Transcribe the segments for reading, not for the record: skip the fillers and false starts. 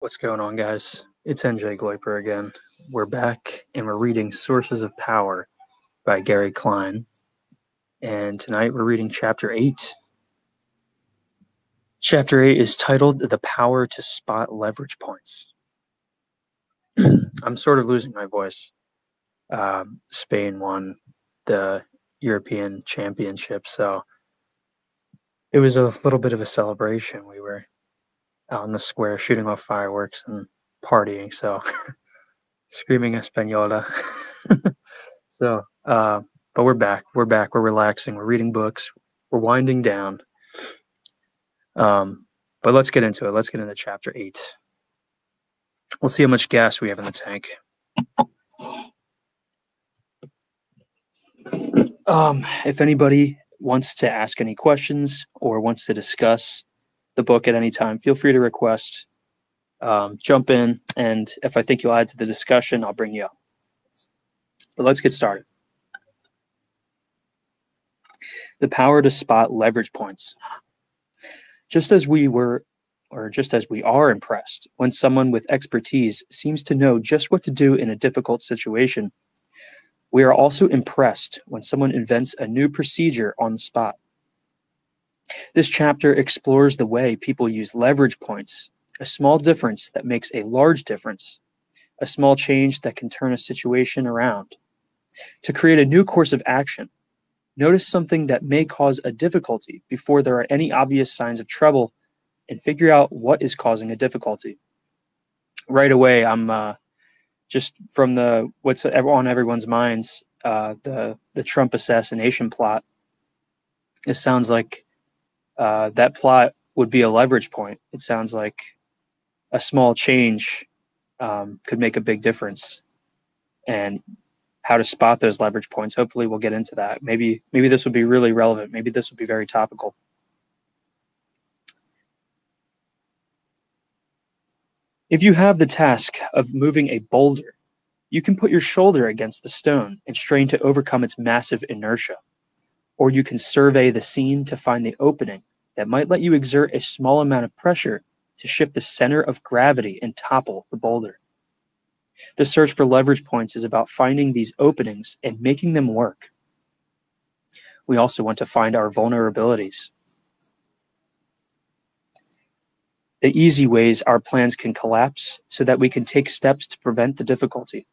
What's going on, guys? It's NJ Gloiper again. We're back and we're reading Sources of Power by Gary Klein. And tonight we're reading Chapter 8. Chapter 8 is titled The Power to Spot Leverage Points. I'm sort of losing my voice. Spain won the European Championship, so it was a little bit of a celebration. We were out in the square shooting off fireworks and partying, so screaming Española. But we're back. We're relaxing. We're reading books. We're winding down. But let's get into it. Let's get into Chapter 8. We'll see how much gas we have in the tank. If anybody wants to ask any questions or wants to discuss the book at any time, feel free to request. Jump in, and if I think you'll add to the discussion, I'll bring you up. But let's get started. The power to spot leverage points. Just as we are impressed when someone with expertise seems to know just what to do in a difficult situation, we are also impressed when someone invents a new procedure on the spot. This chapter explores the way people use leverage points, a small difference that makes a large difference, a small change that can turn a situation around, to create a new course of action. Notice something that may cause a difficulty before there are any obvious signs of trouble, and figure out what is causing a difficulty. Right away, I'm just from what's on everyone's minds, the Trump assassination plot. It sounds like that plot would be a leverage point. It sounds like a small change could make a big difference, and how to spot those leverage points. Hopefully we'll get into that. Maybe this would be really relevant. Maybe this would be very topical. If you have the task of moving a boulder, you can put your shoulder against the stone and strain to overcome its massive inertia. Or you can survey the scene to find the opening that might let you exert a small amount of pressure to shift the center of gravity and topple the boulder. The search for leverage points is about finding these openings and making them work. We also want to find our vulnerabilities. The easy ways our plans can collapse so that we can take steps to prevent the difficulty.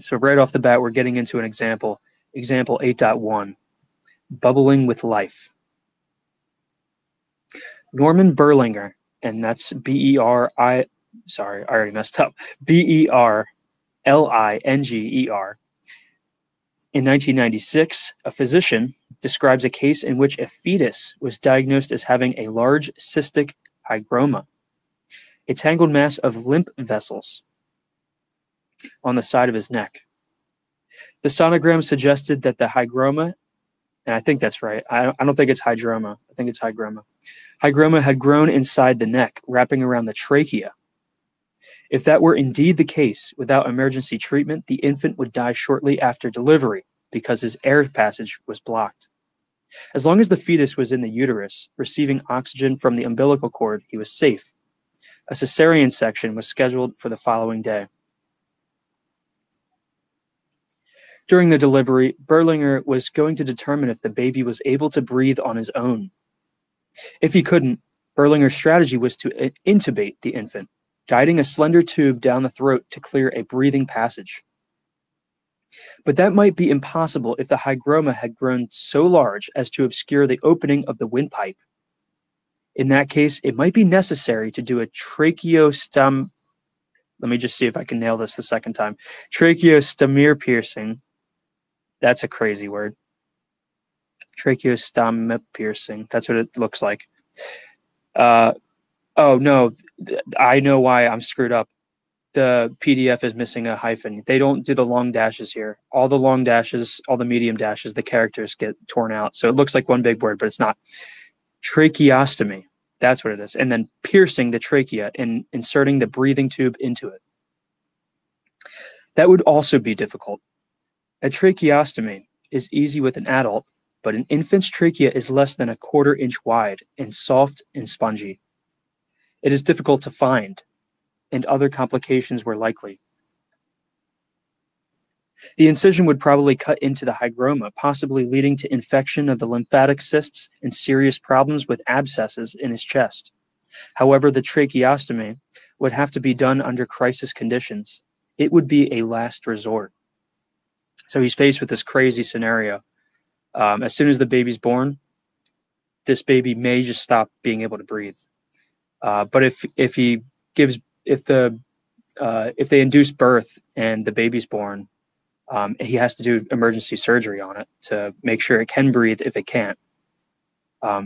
So right off the bat, we're getting into an example. Example 8.1, bubbling with life. Norman Berlinger, and that's B-E-R-I, sorry, I already messed up. Berlinger. In 1996, a physician describes a case in which a fetus was diagnosed as having a large cystic hygroma, a tangled mass of lymph vessels on the side of his neck. The sonogram suggested that the hygroma, and I think that's right, I don't think it's hydroma, I think it's hygroma. Hygroma had grown inside the neck, wrapping around the trachea. If that were indeed the case, without emergency treatment, the infant would die shortly after delivery because his air passage was blocked. As long as the fetus was in the uterus, receiving oxygen from the umbilical cord, he was safe. A cesarean section was scheduled for the following day. During the delivery, Berlinger was going to determine if the baby was able to breathe on his own. If he couldn't, Berlinger's strategy was to intubate the infant, guiding a slender tube down the throat to clear a breathing passage. But that might be impossible if the hygroma had grown so large as to obscure the opening of the windpipe. In that case, it might be necessary to do a tracheostom. Let me just see if I can nail this the second time. Tracheostomere piercing. That's a crazy word. Tracheostom piercing. That's what it looks like. Oh, no. I know why I'm screwed up. The PDF is missing a hyphen. They don't do the long dashes here. All the long dashes, all the medium dashes, the characters get torn out. So it looks like one big word, but it's not. Tracheostomy. That's what it is. And then piercing the trachea and inserting the breathing tube into it. That would also be difficult. A tracheostomy is easy with an adult, but an infant's trachea is less than a quarter-inch wide and soft and spongy. It is difficult to find, and other complications were likely. The incision would probably cut into the hygroma, possibly leading to infection of the lymphatic cysts and serious problems with abscesses in his chest. However, the tracheostomy would have to be done under crisis conditions. It would be a last resort. So he's faced with this crazy scenario. As soon as the baby's born, this baby may just stop being able to breathe. But if they induce birth and the baby's born, he has to do emergency surgery on it to make sure it can breathe if it can't.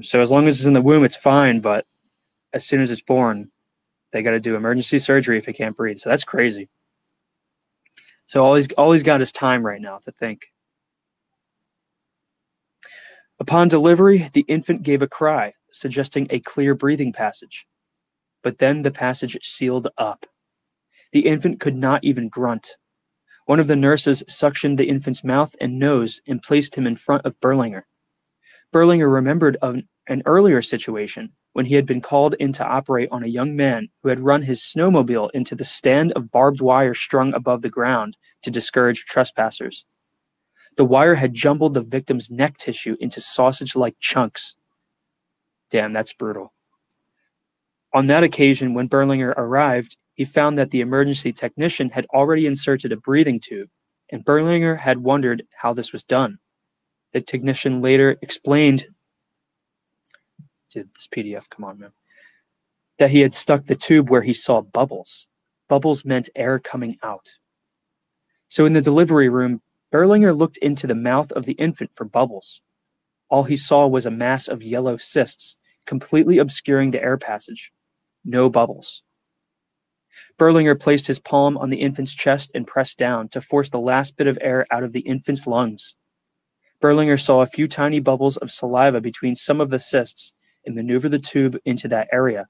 So as long as it's in the womb, it's fine. But as soon as it's born, they got to do emergency surgery if it can't breathe. So that's crazy. So all he's got is time right now to think. Upon delivery, the infant gave a cry, suggesting a clear breathing passage. But then the passage sealed up. The infant could not even grunt. One of the nurses suctioned the infant's mouth and nose and placed him in front of Berlinger. Berlinger remembered of an earlier situation when he had been called in to operate on a young man who had run his snowmobile into the stand of barbed wire strung above the ground to discourage trespassers. The wire had jumbled the victim's neck tissue into sausage-like chunks. Damn, that's brutal. On that occasion, when Berlinger arrived, he found that the emergency technician had already inserted a breathing tube, and Berlinger had wondered how this was done. The technician later explained, dude, this PDF, come on, man, that he had stuck the tube where he saw bubbles. Bubbles meant air coming out. So in the delivery room, Berlinger looked into the mouth of the infant for bubbles. All he saw was a mass of yellow cysts, completely obscuring the air passage. No bubbles. Berlinger placed his palm on the infant's chest and pressed down to force the last bit of air out of the infant's lungs. Berlinger saw a few tiny bubbles of saliva between some of the cysts and maneuvered the tube into that area.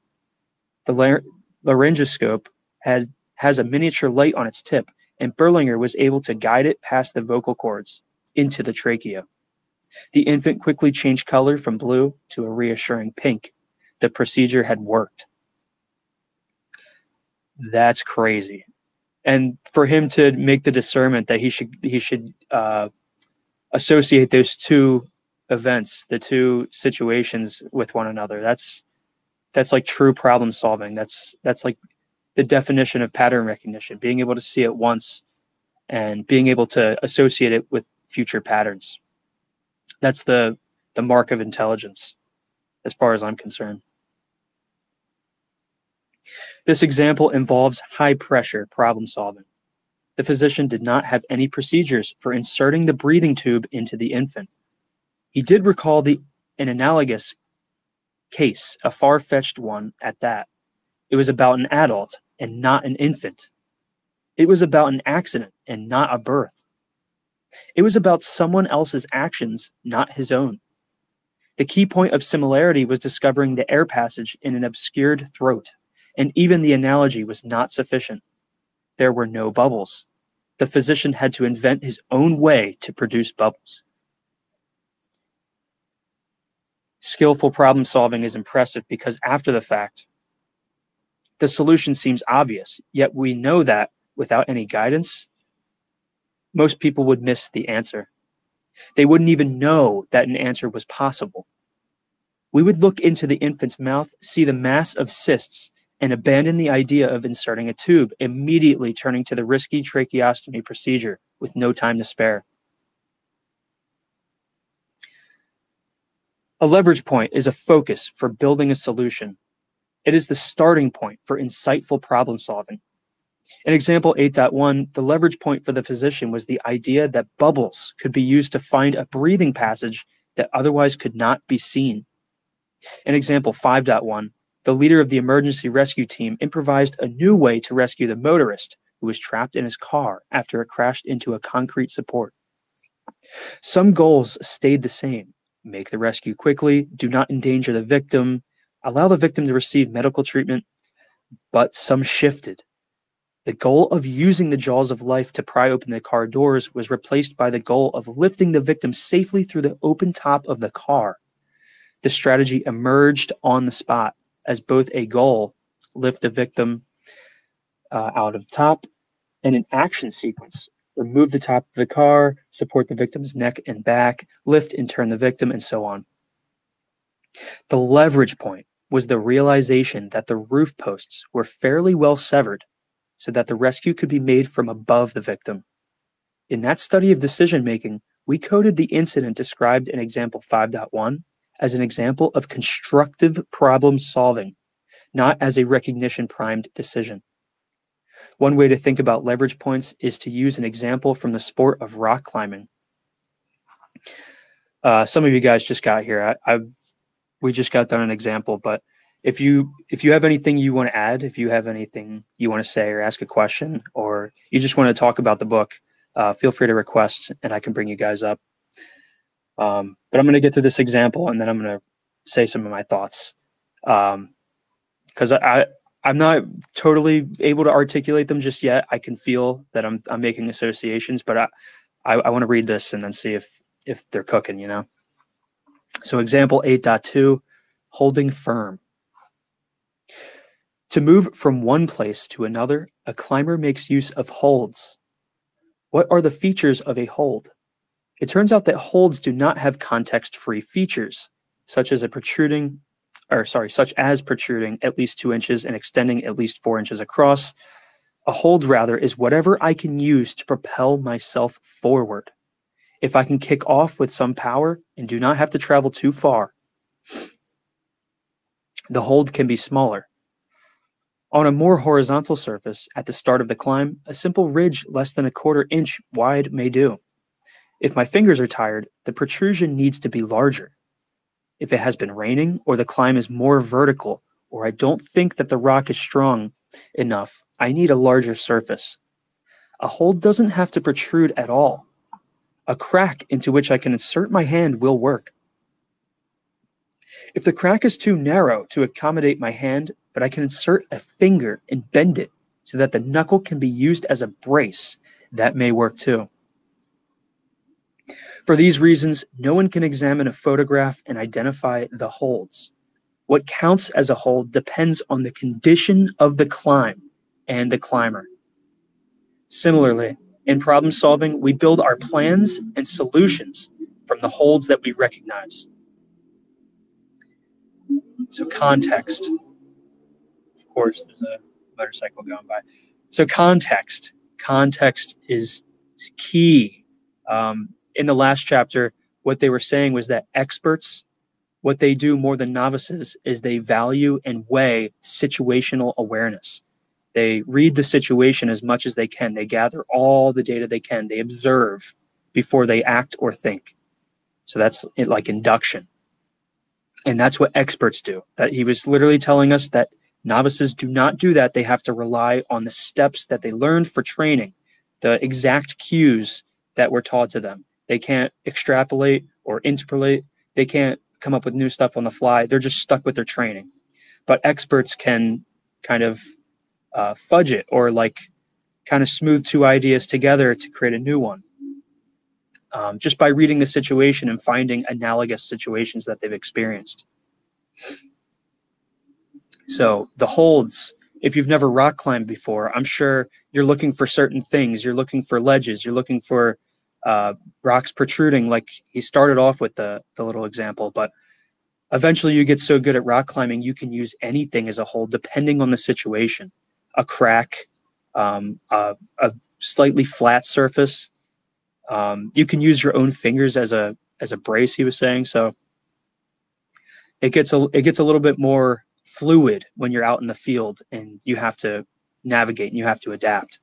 The laryngoscope has a miniature light on its tip, and Berlinger was able to guide it past the vocal cords into the trachea. The infant quickly changed color from blue to a reassuring pink. The procedure had worked. That's crazy. And for him to make the discernment that he should associate those two events, the two situations with one another, that's like true problem solving. That's like the definition of pattern recognition, being able to see it once and being able to associate it with future patterns. That's the mark of intelligence, as far as I'm concerned. This example involves high-pressure problem solving. The physician did not have any procedures for inserting the breathing tube into the infant. He did recall an analogous case, a far-fetched one at that. It was about an adult and not an infant. It was about an accident and not a birth. It was about someone else's actions, not his own. The key point of similarity was discovering the air passage in an obscured throat, and even the analogy was not sufficient. There were no bubbles. The physician had to invent his own way to produce bubbles. Skillful problem solving is impressive because after the fact, the solution seems obvious, yet we know that without any guidance, most people would miss the answer. They wouldn't even know that an answer was possible. We would look into the infant's mouth, see the mass of cysts, and abandon the idea of inserting a tube, immediately turning to the risky tracheostomy procedure with no time to spare. A leverage point is a focus for building a solution. It is the starting point for insightful problem solving. In example 8.1, the leverage point for the physician was the idea that bubbles could be used to find a breathing passage that otherwise could not be seen. In example 5.1, the leader of the emergency rescue team improvised a new way to rescue the motorist who was trapped in his car after it crashed into a concrete support. Some goals stayed the same. Make the rescue quickly, do not endanger the victim, allow the victim to receive medical treatment, but some shifted. The goal of using the jaws of life to pry open the car doors was replaced by the goal of lifting the victim safely through the open top of the car. The strategy emerged on the spot as both a goal, lift the victim, out of the top, and an action sequence. Remove the top of the car, support the victim's neck and back, lift and turn the victim, and so on. The leverage point was the realization that the roof posts were fairly well severed so that the rescue could be made from above the victim. In that study of decision-making, we coded the incident described in example 5.1 as an example of constructive problem solving, not as a recognition-primed decision. One way to think about leverage points is to use an example from the sport of rock climbing. Some of you guys just got here. We just got done an example, but if you have anything you want to add, if you have anything you want to say or ask a question, or you just want to talk about the book, feel free to request and I can bring you guys up. But I'm going to get to this example and then I'm going to say some of my thoughts. Because I'm not totally able to articulate them just yet. I can feel that I'm making associations, but I want to read this and then see if they're cooking, you know? So example 8.2, holding firm. To move from one place to another, a climber makes use of holds. What are the features of a hold? It turns out that holds do not have context-free features, such as protruding at least 2 inches and extending at least 4 inches across. A hold, rather, is whatever I can use to propel myself forward. If I can kick off with some power and do not have to travel too far, the hold can be smaller. On a more horizontal surface, at the start of the climb, a simple ridge less than 1/4 inch wide may do. If my fingers are tired, the protrusion needs to be larger. If it has been raining, or the climb is more vertical, or I don't think that the rock is strong enough, I need a larger surface. A hold doesn't have to protrude at all. A crack into which I can insert my hand will work. If the crack is too narrow to accommodate my hand, but I can insert a finger and bend it so that the knuckle can be used as a brace, that may work too. For these reasons, no one can examine a photograph and identify the holds. What counts as a hold depends on the condition of the climb and the climber. Similarly, in problem solving, we build our plans and solutions from the holds that we recognize. So context. Of course, there's a motorcycle going by. So context. Context is key. In the last chapter, what they were saying was that experts, what they do more than novices is they value and weigh situational awareness. They read the situation as much as they can. They gather all the data they can. They observe before they act or think. So that's like induction. And that's what experts do. That he was literally telling us that novices do not do that. They have to rely on the steps that they learned for training, the exact cues that were taught to them. They can't extrapolate or interpolate. They can't come up with new stuff on the fly. They're just stuck with their training. But experts can kind of fudge it or like kind of smooth two ideas together to create a new one. Just by reading the situation and finding analogous situations that they've experienced. So the holds, if you've never rock climbed before, I'm sure you're looking for certain things. You're looking for ledges. You're looking for rocks protruding, like he started off with the little example. But eventually you get so good at rock climbing, you can use anything as a hold depending on the situation. A crack, a slightly flat surface. You can use your own fingers as a brace, he was saying. So it gets a little bit more fluid when you're out in the field and you have to navigate and you have to adapt.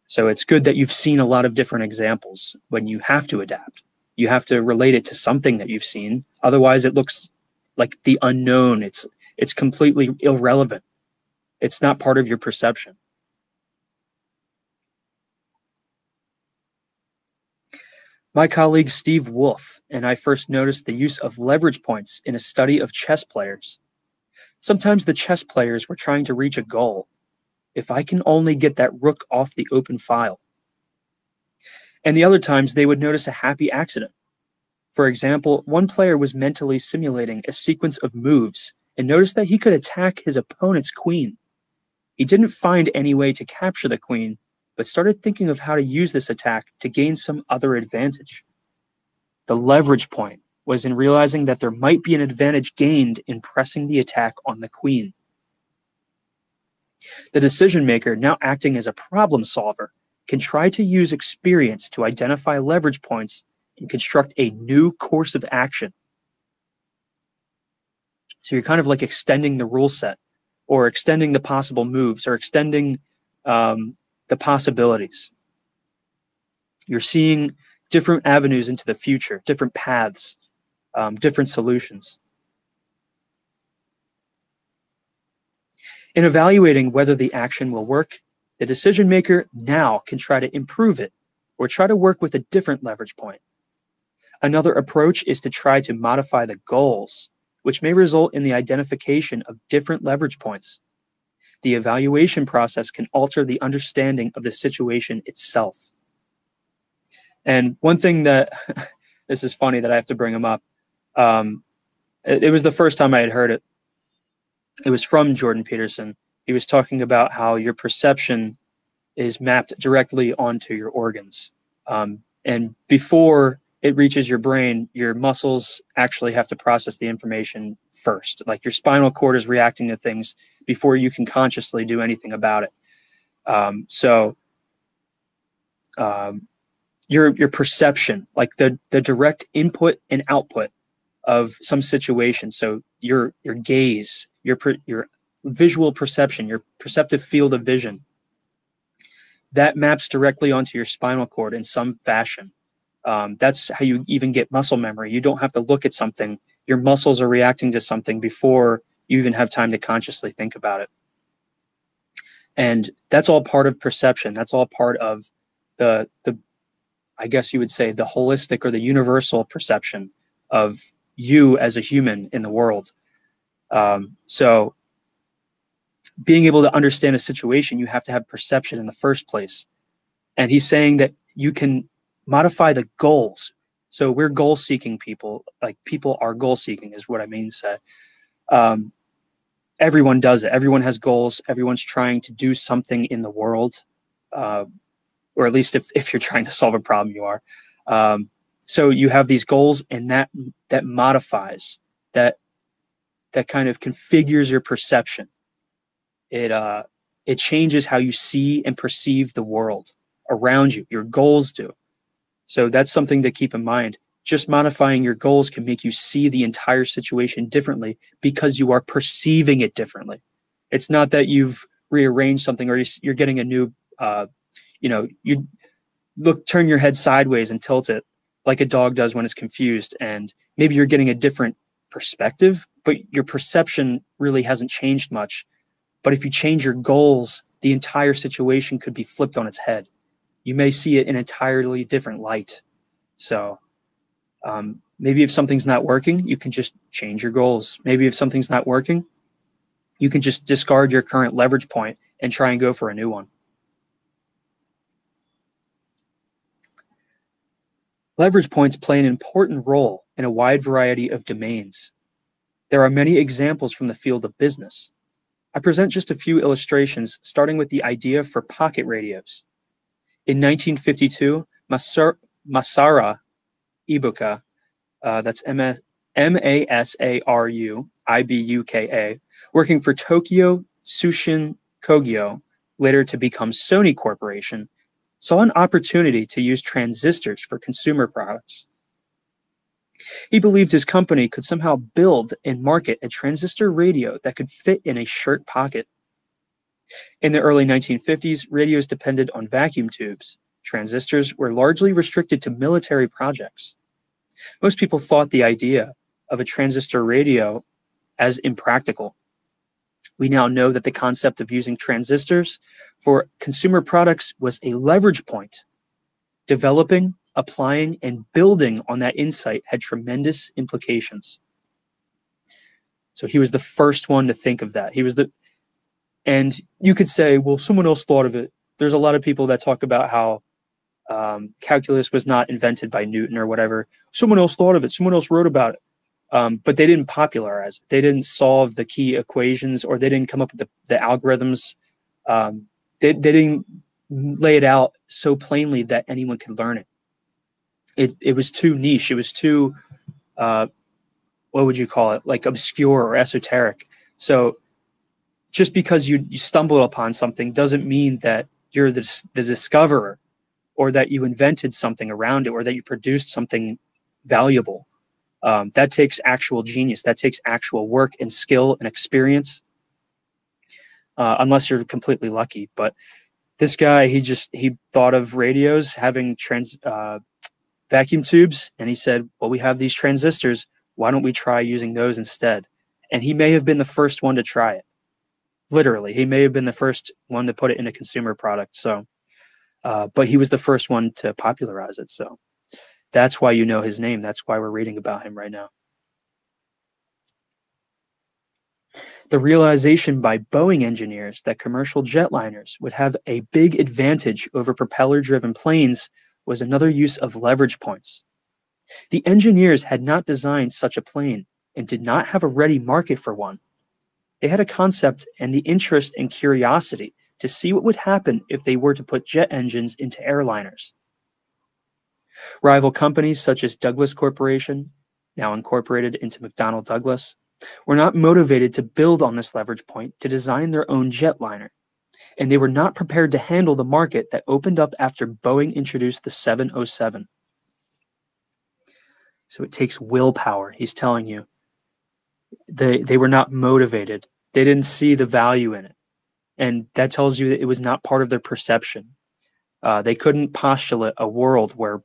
So it's good that you've seen a lot of different examples when you have to adapt. You have to relate it to something that you've seen. Otherwise, it looks like the unknown. It's completely irrelevant. It's not part of your perception. My colleague Steve Wolf and I first noticed the use of leverage points in a study of chess players. Sometimes the chess players were trying to reach a goal. If I can only get that rook off the open file. And the other times they would notice a happy accident. For example, one player was mentally simulating a sequence of moves and noticed that he could attack his opponent's queen. He didn't find any way to capture the queen, but started thinking of how to use this attack to gain some other advantage. The leverage point was in realizing that there might be an advantage gained in pressing the attack on the queen. The decision maker, now acting as a problem solver, can try to use experience to identify leverage points and construct a new course of action. So you're kind of like extending the rule set, or extending the possible moves, or extending the possibilities. You're seeing different avenues into the future, different paths, different solutions. In evaluating whether the action will work, the decision maker now can try to improve it or try to work with a different leverage point. Another approach is to try to modify the goals, which may result in the identification of different leverage points. The evaluation process can alter the understanding of the situation itself. And one thing that, this is funny that I have to bring him up, it was the first time I had heard it. It was from Jordan Peterson. He was talking about how your perception is mapped directly onto your organs. And before it reaches your brain, your muscles actually have to process the information first. Like your spinal cord is reacting to things before you can consciously do anything about it. Your perception, like the direct input and output of some situation. So your gaze, your visual perception, your perceptive field of vision, that maps directly onto your spinal cord in some fashion. That's how you even get muscle memory. You don't have to look at something. Your muscles are reacting to something before you even have time to consciously think about it. And that's all part of perception. That's all part of the I guess you would say, the holistic or the universal perception of you as a human in the world. So being able to understand a situation, you have to have perception in the first place. And he's saying that you can modify the goals. So we're goal-seeking people. Like, people are goal-seeking is what I mean to say. Everyone does it. Everyone has goals. Everyone's trying to do something in the world. Or at least if you're trying to solve a problem, you are. So you have these goals, and that modifies, that kind of configures your perception. It changes how you see and perceive the world around you. Your goals do. So that's something to keep in mind. Just modifying your goals can make you see the entire situation differently because you are perceiving it differently. It's not that you've rearranged something, or you're getting a new you turn your head sideways and tilt it like a dog does when it's confused, and maybe you're getting a different perspective, but your perception really hasn't changed much. But if you change your goals, the entire situation could be flipped on its head. You may see it in an entirely different light. So maybe if something's not working, you can just change your goals. Maybe if something's not working, you can just discard your current leverage point and try and go for a new one. Leverage points play an important role in a wide variety of domains. There are many examples from the field of business. I present just a few illustrations, starting with the idea for pocket radios. In 1952, Masaru Ibuka, that's M-A-S-A-R-U I-B-U-K-A, working for Tokyo Tsushin Kogyo, later to become Sony Corporation, saw an opportunity to use transistors for consumer products. He believed his company could somehow build and market a transistor radio that could fit in a shirt pocket. In the early 1950s, radios depended on vacuum tubes. Transistors were largely restricted to military projects. Most people thought the idea of a transistor radio as impractical. We now know that the concept of using transistors for consumer products was a leverage point. Developing, applying, and building on that insight had tremendous implications. So he was the first one to think of that. And you could say, well, someone else thought of it. There's a lot of people that talk about how calculus was not invented by Newton or whatever. Someone else thought of it. Someone else wrote about it. But they didn't popularize it. They didn't solve the key equations, or they didn't come up with the algorithms They didn't lay it out so plainly that anyone could learn it. It was too niche. It was too, what would you call it? Like obscure or esoteric. So just because you stumbled upon something doesn't mean that you're the discoverer, or that you invented something around it, or that you produced something valuable. That takes actual genius. That takes actual work and skill and experience, unless you're completely lucky. But this guy, he thought of radios having vacuum tubes, and he said, well, we have these transistors. Why don't we try using those instead? And he may have been the first one to try it. Literally, he may have been the first one to put it in a consumer product. So, but he was the first one to popularize it. So that's why you know his name. That's why we're reading about him right now. The realization by Boeing engineers that commercial jetliners would have a big advantage over propeller-driven planes was another use of leverage points. The engineers had not designed such a plane and did not have a ready market for one. They had a concept and the interest and curiosity to see what would happen if they were to put jet engines into airliners. Rival companies such as Douglas Corporation, now incorporated into McDonnell Douglas, were not motivated to build on this leverage point to design their own jetliner, and they were not prepared to handle the market that opened up after Boeing introduced the 707. So it takes willpower, he's telling you. They were not motivated. They didn't see the value in it. And that tells you that it was not part of their perception. They couldn't postulate a world where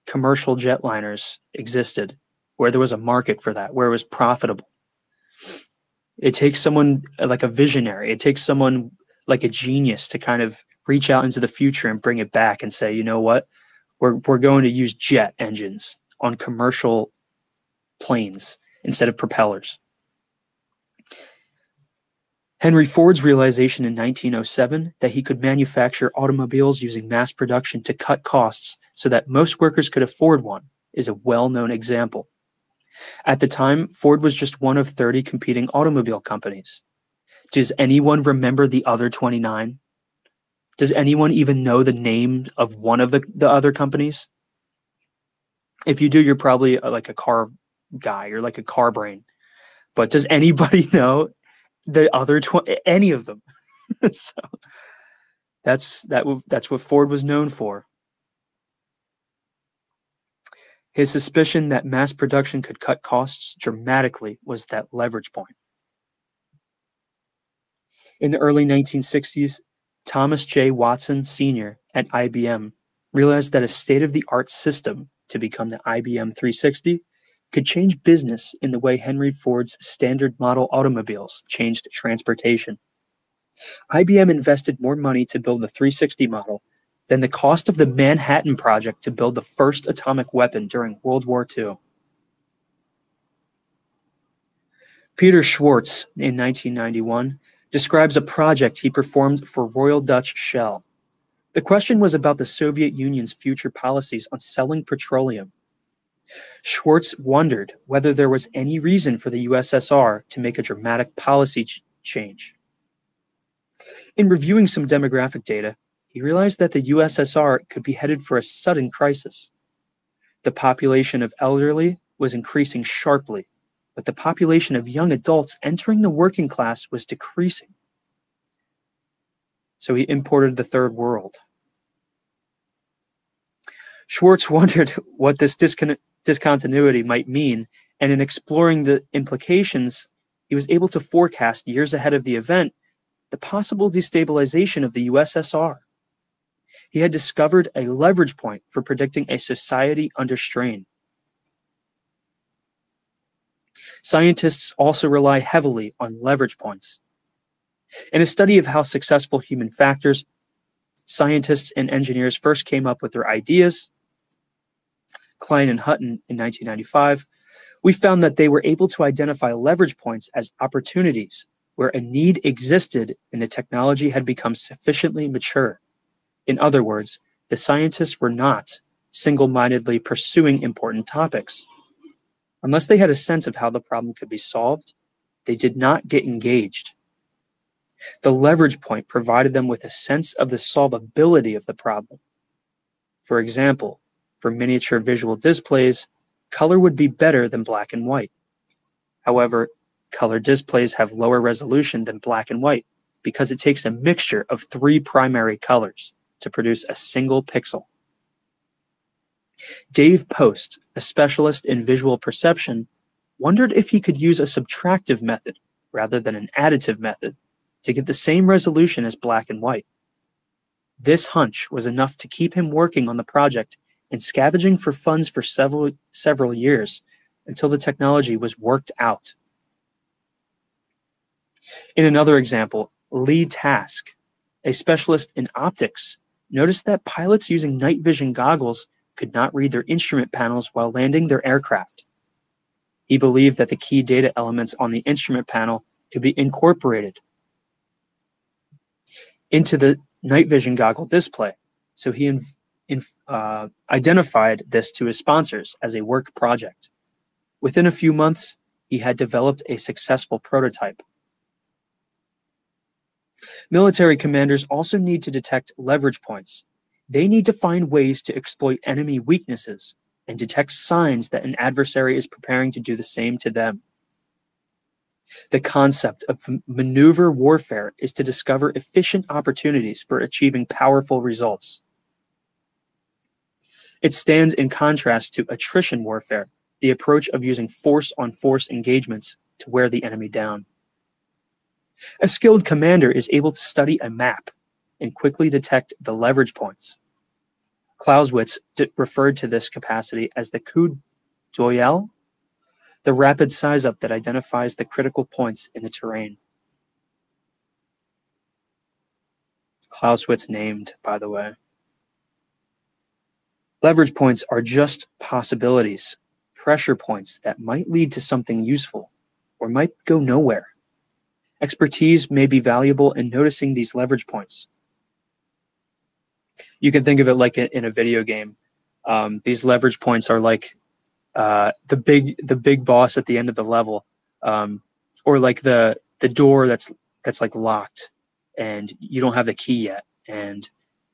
commercial jetliners existed, where there was a market for that, where it was profitable. It takes someone like a visionary. It takes someone like a genius to kind of reach out into the future and bring it back and say, you know what, we're going to use jet engines on commercial planes instead of propellers. Henry Ford's realization in 1907 that he could manufacture automobiles using mass production to cut costs so that most workers could afford one is a well-known example. At the time, Ford was just one of 30 competing automobile companies. Does anyone remember the other 29? Does anyone even know the name of one of the other companies? If you do, you're probably like a car guy. You're like a car brain. But does anybody know the other any of them? So that's what Ford was known for. His suspicion that mass production could cut costs dramatically was that leverage point. In the early 1960s, Thomas J. Watson Sr. at IBM realized that a state-of-the-art system to become the IBM 360 could change business in the way Henry Ford's standard model automobiles changed transportation. IBM invested more money to build the 360 model than the cost of the Manhattan Project to build the first atomic weapon during World War II. Peter Schwartz, in 1991, describes a project he performed for Royal Dutch Shell. The question was about the Soviet Union's future policies on selling petroleum. Schwartz wondered whether there was any reason for the USSR to make a dramatic policy change. In reviewing some demographic data, he realized that the USSR could be headed for a sudden crisis. The population of elderly was increasing sharply, but the population of young adults entering the working class was decreasing. So he imported the Third World. Schwartz wondered what this discontinuity might mean, and in exploring the implications, he was able to forecast years ahead of the event the possible destabilization of the USSR. He had discovered a leverage point for predicting a society under strain. Scientists also rely heavily on leverage points. In a study of how successful human factors, scientists and engineers first came up with their ideas, Klein and Hutton in 1995, we found that they were able to identify leverage points as opportunities where a need existed and the technology had become sufficiently mature. In other words, the scientists were not single-mindedly pursuing important topics. Unless they had a sense of how the problem could be solved, they did not get engaged. The leverage point provided them with a sense of the solvability of the problem. For example, for miniature visual displays, color would be better than black and white. However, color displays have lower resolution than black and white because it takes a mixture of 3 primary colors to produce a single pixel. Dave Post, a specialist in visual perception, wondered if he could use a subtractive method rather than an additive method to get the same resolution as black and white. This hunch was enough to keep him working on the project and scavenging for funds for several years until the technology was worked out. In another example, Lee Task, a specialist in optics, noticed that pilots using night vision goggles could not read their instrument panels while landing their aircraft. He believed that the key data elements on the instrument panel could be incorporated into the night vision goggle display, so he identified this to his sponsors as a work project. Within a few months, he had developed a successful prototype. Military commanders also need to detect leverage points. They need to find ways to exploit enemy weaknesses and detect signs that an adversary is preparing to do the same to them. The concept of maneuver warfare is to discover efficient opportunities for achieving powerful results. It stands in contrast to attrition warfare, the approach of using force-on-force engagements to wear the enemy down. A skilled commander is able to study a map and quickly detect the leverage points. Clausewitz referred to this capacity as the coup d'oeil, the rapid size-up that identifies the critical points in the terrain. Clausewitz named, by the way. Leverage points are just possibilities, pressure points that might lead to something useful or might go nowhere. Expertise may be valuable in noticing these leverage points. You can think of it like in a video game. These leverage points are like the big boss at the end of the level, or like the door that's like locked and you don't have the key yet, and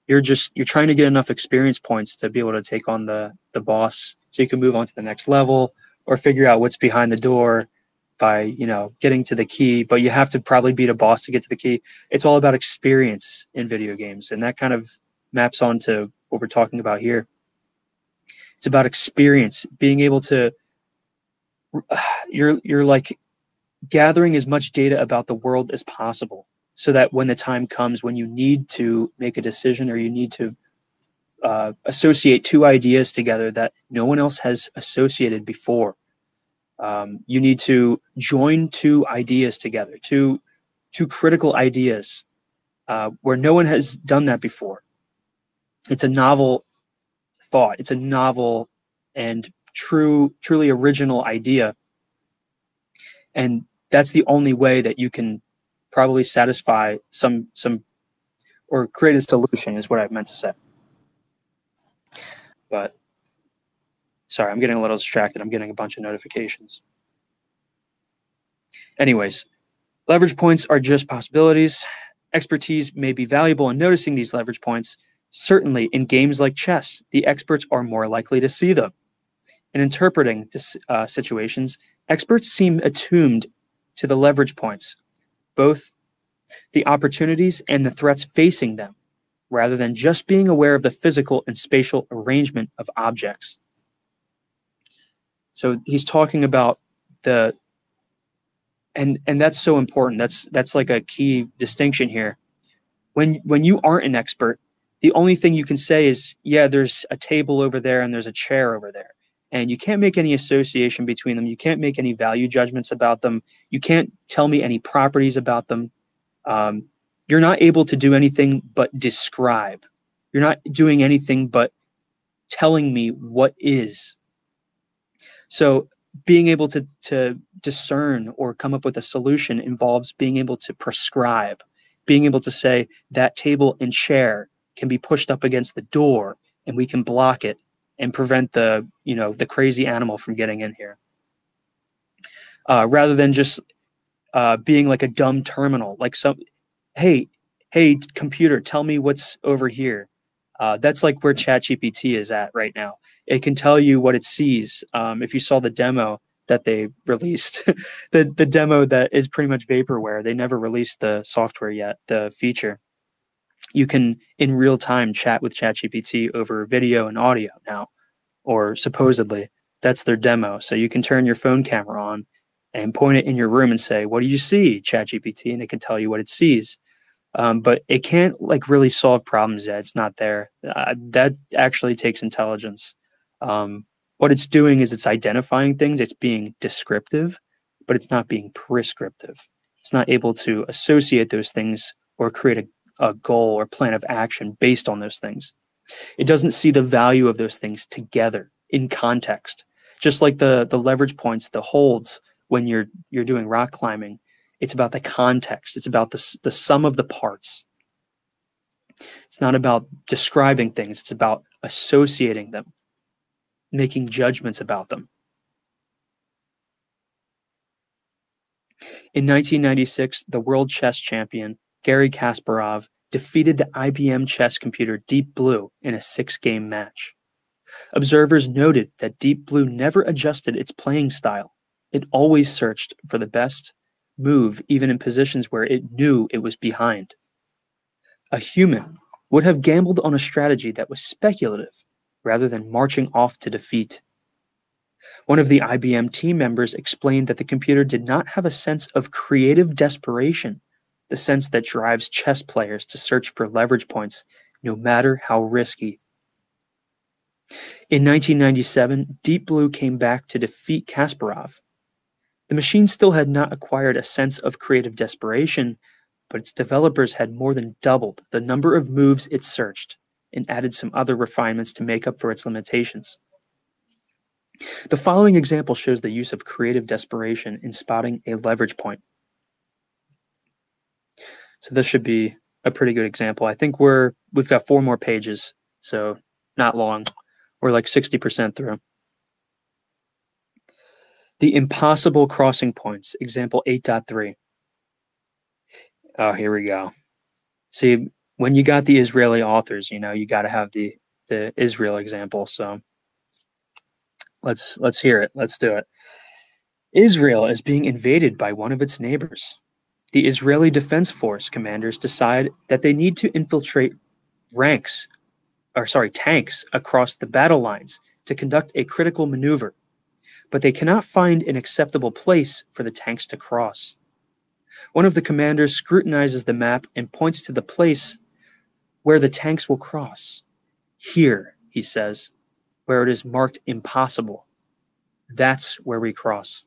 you're trying to get enough experience points to be able to take on the boss so you can move on to the next level or figure out what's behind the door by, you know, getting to the key, but you have to probably beat a boss to get to the key. It's all about experience in video games, and that kind of maps onto what we're talking about here. It's about experience, being able to, you're like gathering as much data about the world as possible so that when the time comes when you need to make a decision or you need to associate 2 ideas together that no one else has associated before, you need to join 2 ideas together, two critical ideas where no one has done that before. It's a novel thought. It's a novel and truly original idea. And that's the only way that you can probably satisfy some or create a solution, is what I meant to say. But sorry, I'm getting a little distracted. I'm getting a bunch of notifications. Anyways, leverage points are just possibilities. Expertise may be valuable in noticing these leverage points. Certainly, in games like chess, the experts are more likely to see them. In interpreting situations, experts seem attuned to the leverage points, both the opportunities and the threats facing them, rather than just being aware of the physical and spatial arrangement of objects. So he's talking about and that's so important. That's like a key distinction here. When you aren't an expert, the only thing you can say is, yeah, there's a table over there and there's a chair over there. And you can't make any association between them. You can't make any value judgments about them. You can't tell me any properties about them. You're not able to do anything but describe. You're not doing anything but telling me what is. So being able to discern or come up with a solution involves being able to prescribe, being able to say that table and chair can be pushed up against the door and we can block it and prevent the crazy animal from getting in here. Rather than just being like a dumb terminal, like hey, hey, computer, tell me what's over here. That's like where ChatGPT is at right now. It can tell you what it sees. If you saw the demo that they released, the demo that is pretty much vaporware, they never released the software yet, the feature. You can in real time chat with ChatGPT over video and audio now, or supposedly that's their demo. So you can turn your phone camera on and point it in your room and say, "What do you see, ChatGPT?" And it can tell you what it sees. But it can't like really solve problems yet. It's not there. That actually takes intelligence. What it's doing is it's identifying things. It's being descriptive, but it's not being prescriptive. It's not able to associate those things or create a goal or plan of action based on those things. It doesn't see the value of those things together in context. Just like the leverage points, the holds when you're doing rock climbing, it's about the context. It's about the sum of the parts. It's not about describing things. It's about associating them, making judgments about them. In 1996, the world chess champion, Garry Kasparov, defeated the IBM chess computer Deep Blue in a 6-game match. Observers noted that Deep Blue never adjusted its playing style. It always searched for the best move, even in positions where it knew it was behind. A human would have gambled on a strategy that was speculative rather than marching off to defeat. One of the IBM team members explained that the computer did not have a sense of creative desperation, the sense that drives chess players to search for leverage points, no matter how risky. In 1997, Deep Blue came back to defeat Kasparov. The machine still had not acquired a sense of creative desperation, but its developers had more than doubled the number of moves it searched and added some other refinements to make up for its limitations. The following example shows the use of creative desperation in spotting a leverage point. So this should be a pretty good example. I think we've got 4 more pages, so not long. We're like 60% through. The impossible crossing points, example 8.3. Oh, here we go. See, when you got the Israeli authors, you got to have the Israel example. So let's hear it. Let's do it. Israel is being invaded by one of its neighbors. The Israeli Defense Force commanders decide that they need to infiltrate tanks across the battle lines to conduct a critical maneuver, but they cannot find an acceptable place for the tanks to cross. One of the commanders scrutinizes the map and points to the place where the tanks will cross. Here, he says, where it is marked impossible. That's where we cross.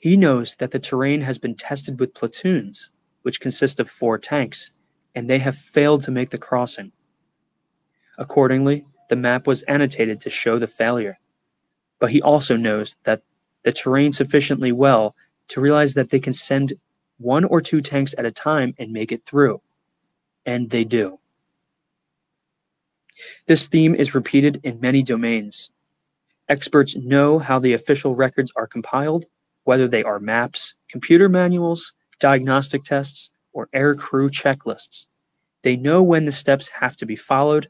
He knows that the terrain has been tested with platoons, which consist of 4 tanks, and they have failed to make the crossing. Accordingly, the map was annotated to show the failure. But he also knows that the terrain sufficiently well to realize that they can send 1 or 2 tanks at a time and make it through. And they do. This theme is repeated in many domains. Experts know how the official records are compiled, whether they are maps, computer manuals, diagnostic tests, or air crew checklists. They know when the steps have to be followed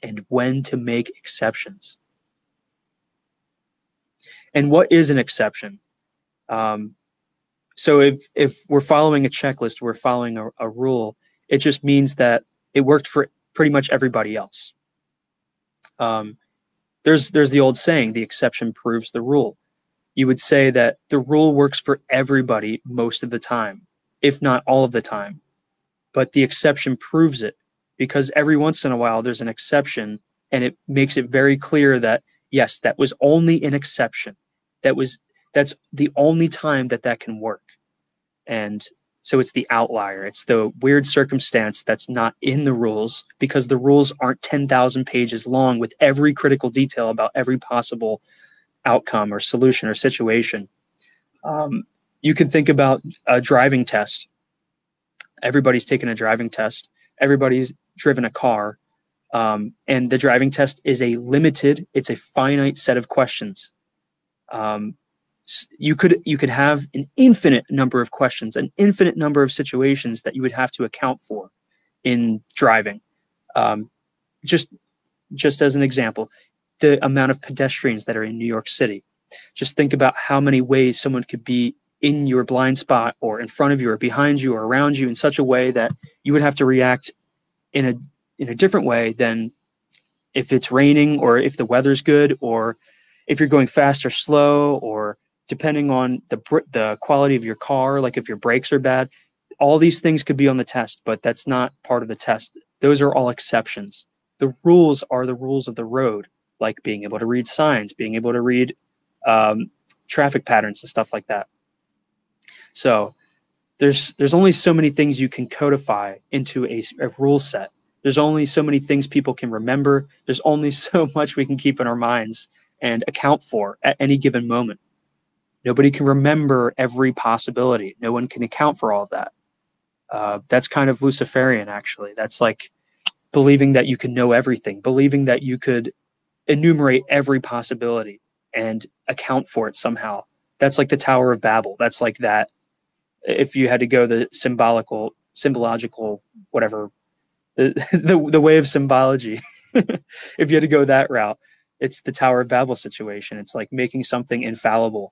and when to make exceptions. And what is an exception? So if we're following a checklist, we're following a rule, it just means that it worked for pretty much everybody else. There's the old saying, the exception proves the rule. You would say that the rule works for everybody most of the time, if not all of the time. But the exception proves it, because every once in a while there's an exception, and it makes it very clear that, yes, that was only an exception. That's the only time that can work. And so it's the outlier. It's the weird circumstance that's not in the rules, because the rules aren't 10,000 pages long with every critical detail about every possible outcome or solution or situation. You can think about a driving test. Everybody's taken a driving test. Everybody's driven a car. And the driving test is it's a finite set of questions. You could have an infinite number of questions, an infinite number of situations that you would have to account for in driving. Um, just as an example, the amount of pedestrians that are in New York City. Just think about how many ways someone could be in your blind spot or in front of you or behind you or around you in such a way that you would have to react in a different way than if it's raining or if the weather's good or if you're going fast or slow, or depending on the quality of your car, like if your brakes are bad. All these things could be on the test, but that's not part of the test. Those are all exceptions. The rules are the rules of the road, like being able to read signs, being able to read traffic patterns and stuff like that. So there's only so many things you can codify into a rule set. There's only so many things people can remember. There's only so much we can keep in our minds and account for at any given moment. Nobody can remember every possibility. No one can account for all of that. That's kind of Luciferian, actually. That's like believing that you can know everything, believing that you could enumerate every possibility and account for it somehow. That's like the Tower of Babel. That's like that. If you had to go the symbological, whatever, the way of symbology, if you had to go that route, it's the Tower of Babel situation. It's like making something infallible.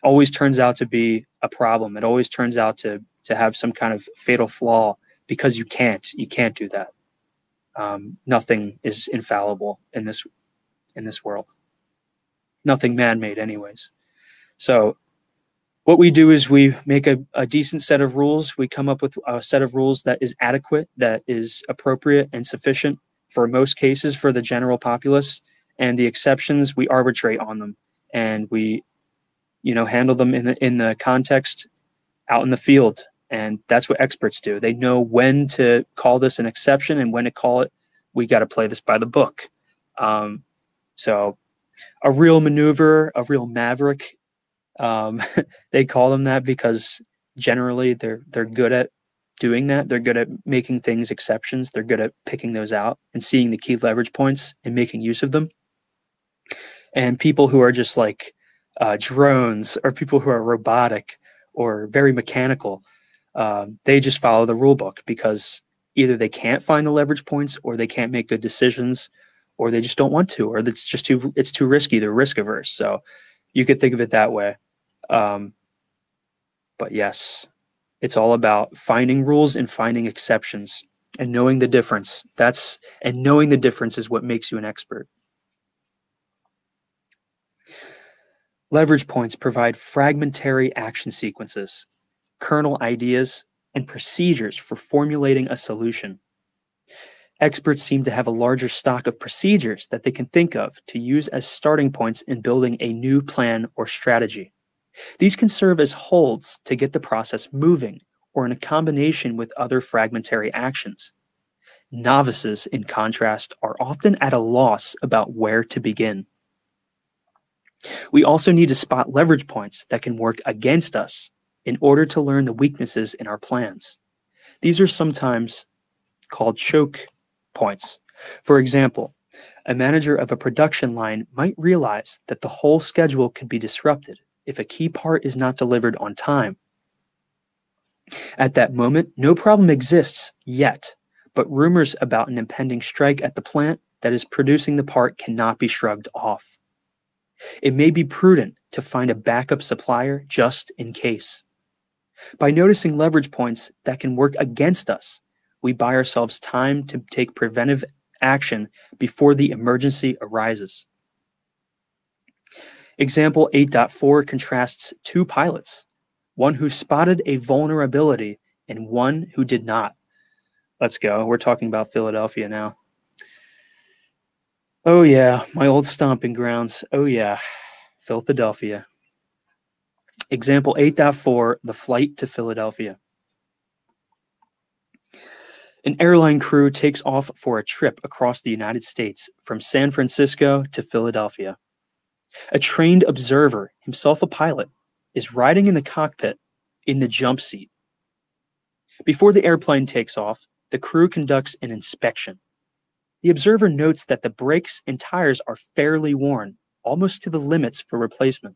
Always turns out to be a problem. It always turns out to have some kind of fatal flaw because you can't do that. Nothing is infallible in this world. Nothing man-made anyways. So what we do is we make a decent set of rules. We come up with a set of rules that is adequate, that is appropriate and sufficient for most cases for the general populace, and the exceptions, we arbitrate on them, and we handle them in the context out in the field. And that's what experts do. They know when to call this an exception and when to call it, we got to play this by the book. So a real maneuver, a real maverick, they call them that because generally they're good at doing that. They're good at making things exceptions. They're good at picking those out and seeing the key leverage points and making use of them. And people who are just like drones, or people who are robotic or very mechanical, they just follow the rule book because either they can't find the leverage points, or they can't make good decisions, or they just don't want to, or it's too risky. They're risk averse. So you could think of it that way. But yes, it's all about finding rules and finding exceptions and knowing the difference. And knowing the difference is what makes you an expert. Leverage points provide fragmentary action sequences, kernel ideas, and procedures for formulating a solution. Experts seem to have a larger stock of procedures that they can think of to use as starting points in building a new plan or strategy. These can serve as holds to get the process moving, or in a combination with other fragmentary actions. Novices, in contrast, are often at a loss about where to begin. We also need to spot leverage points that can work against us in order to learn the weaknesses in our plans. These are sometimes called choke points. For example, a manager of a production line might realize that the whole schedule could be disrupted if a key part is not delivered on time. At that moment, no problem exists yet, but rumors about an impending strike at the plant that is producing the part cannot be shrugged off. It may be prudent to find a backup supplier just in case. By noticing leverage points that can work against us, we buy ourselves time to take preventive action before the emergency arises. Example 8.4 contrasts two pilots, one who spotted a vulnerability and one who did not. Let's go. We're talking about Philadelphia now. Oh yeah, my old stomping grounds. Oh yeah, Philadelphia. Example 8.4, the flight to Philadelphia. An airline crew takes off for a trip across the United States from San Francisco to Philadelphia. A trained observer, himself a pilot, is riding in the cockpit in the jump seat. Before the airplane takes off, the crew conducts an inspection. The observer notes that the brakes and tires are fairly worn, almost to the limits for replacement.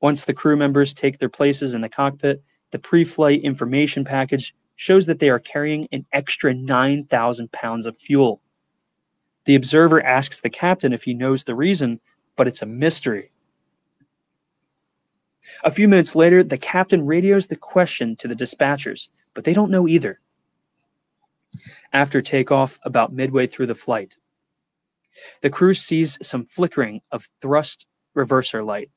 Once the crew members take their places in the cockpit, the pre-flight information package shows that they are carrying an extra 9,000 pounds of fuel. The observer asks the captain if he knows the reason, but it's a mystery. A few minutes later, the captain radios the question to the dispatchers, but they don't know either. After takeoff, about midway through the flight, the crew sees some flickering of the thrust reverser light.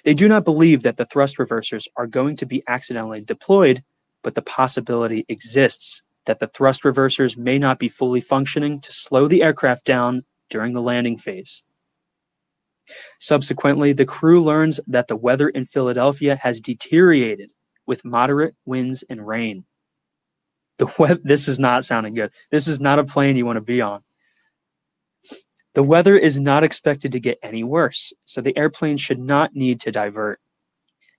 They do not believe that the thrust reversers are going to be accidentally deployed, but the possibility exists that the thrust reversers may not be fully functioning to slow the aircraft down during the landing phase. Subsequently, the crew learns that the weather in Philadelphia has deteriorated with moderate winds and rain. This is not sounding good. This is not a plane you want to be on. The weather is not expected to get any worse, so the airplane should not need to divert.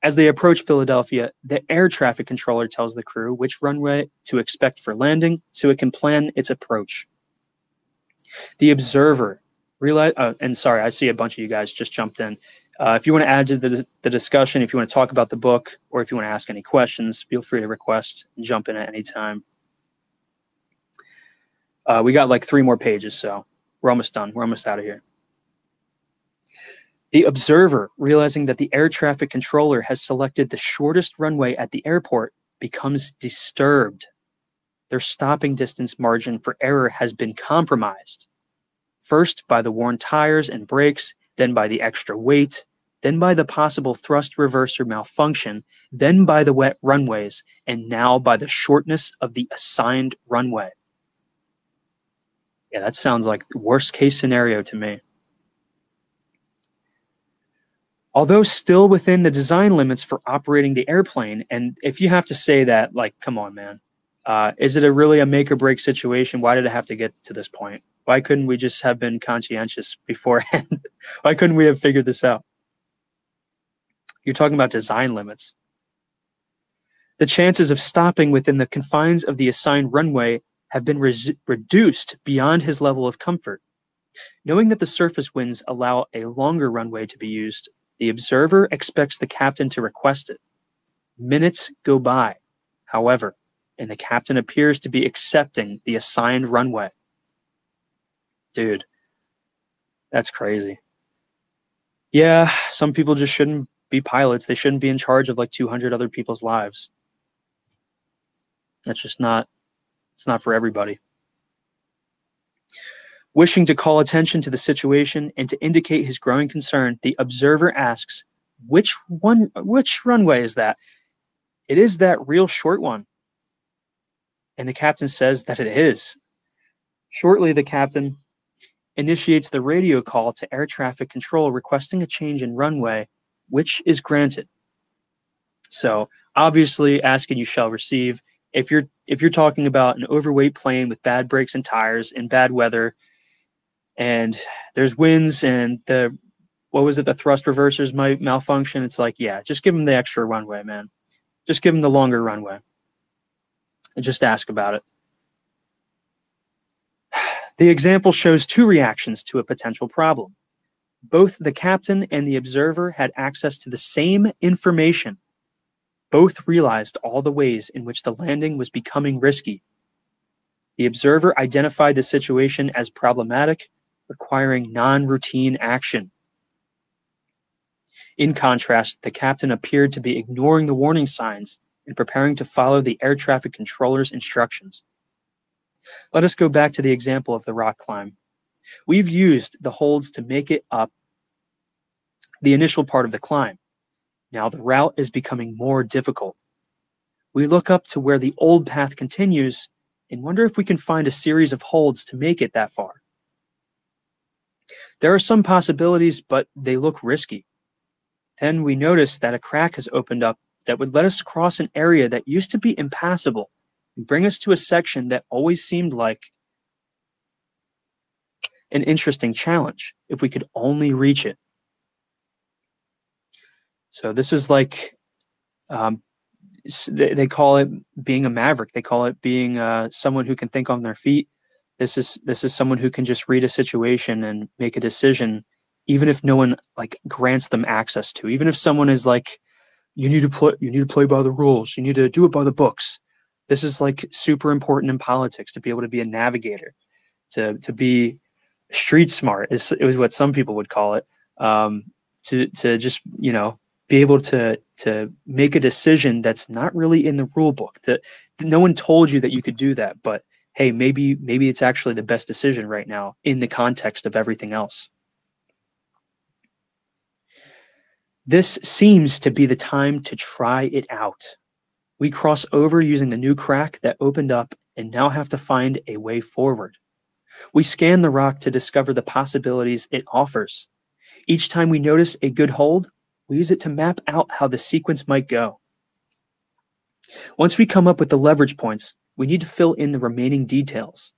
As they approach Philadelphia, the air traffic controller tells the crew which runway to expect for landing so it can plan its approach. The observer and sorry, I see a bunch of you guys just jumped in. If you want to add to the discussion, if you want to talk about the book, or if you want to ask any questions, feel free to request and jump in at any time. We got like 3 more pages, so we're almost done. We're almost out of here. The observer, realizing that the air traffic controller has selected the shortest runway at the airport, becomes disturbed. Their stopping distance margin for error has been compromised. First by the worn tires and brakes, then by the extra weight, then by the possible thrust reverser malfunction, then by the wet runways, and now by the shortness of the assigned runway. Yeah, that sounds like the worst case scenario to me. Although still within the design limits for operating the airplane, and if you have to say that, like, come on, man. Is it really a make or break situation? Why did it have to get to this point? Why couldn't we just have been conscientious beforehand? Why couldn't we have figured this out? You're talking about design limits. The chances of stopping within the confines of the assigned runway have been reduced beyond his level of comfort. Knowing that the surface winds allow a longer runway to be used, the observer expects the captain to request it. Minutes go by, however, and the captain appears to be accepting the assigned runway. Dude, that's crazy. Yeah, some people just shouldn't be pilots. They shouldn't be in charge of like 200 other people's lives. That's just not, it's not for everybody. Wishing to call attention to the situation and to indicate his growing concern, the observer asks, which runway is that? It is that real short one. And the captain says that it is. Shortly, the captain initiates the radio call to air traffic control requesting a change in runway, which is granted. So obviously, ask and you shall receive. If you're talking about an overweight plane with bad brakes and tires in bad weather, and there's winds and the thrust reversers might malfunction, it's like, yeah, just give them the extra runway, man. Just give them the longer runway. And just ask about it. The example shows 2 reactions to a potential problem. Both the captain and the observer had access to the same information. Both realized all the ways in which the landing was becoming risky. The observer identified the situation as problematic, requiring non-routine action. In contrast, the captain appeared to be ignoring the warning signs and preparing to follow the air traffic controller's instructions. Let us go back to the example of the rock climb. We've used the holds to make it up the initial part of the climb. Now the route is becoming more difficult. We look up to where the old path continues and wonder if we can find a series of holds to make it that far. There are some possibilities, but they look risky. Then we notice that a crack has opened up that would let us cross an area that used to be impassable and bring us to a section that always seemed like an interesting challenge if we could only reach it. So this is like, they call it being a maverick. They call it being someone who can think on their feet. This is someone who can just read a situation and make a decision even if no one like grants them access to, even if someone is like, you need to play by the rules, you need to do it by the books. This is like super important in politics, to be able to be a navigator, to be street smart is what some people would call it. To just be able to make a decision that's not really in the rule book. That no one told you that you could do that, but hey, maybe it's actually the best decision right now in the context of everything else. This seems to be the time to try it out. We cross over using the new crack that opened up and now have to find a way forward. We scan the rock to discover the possibilities it offers. Each time we notice a good hold, we use it to map out how the sequence might go. Once we come up with the leverage points, we need to fill in the remaining details.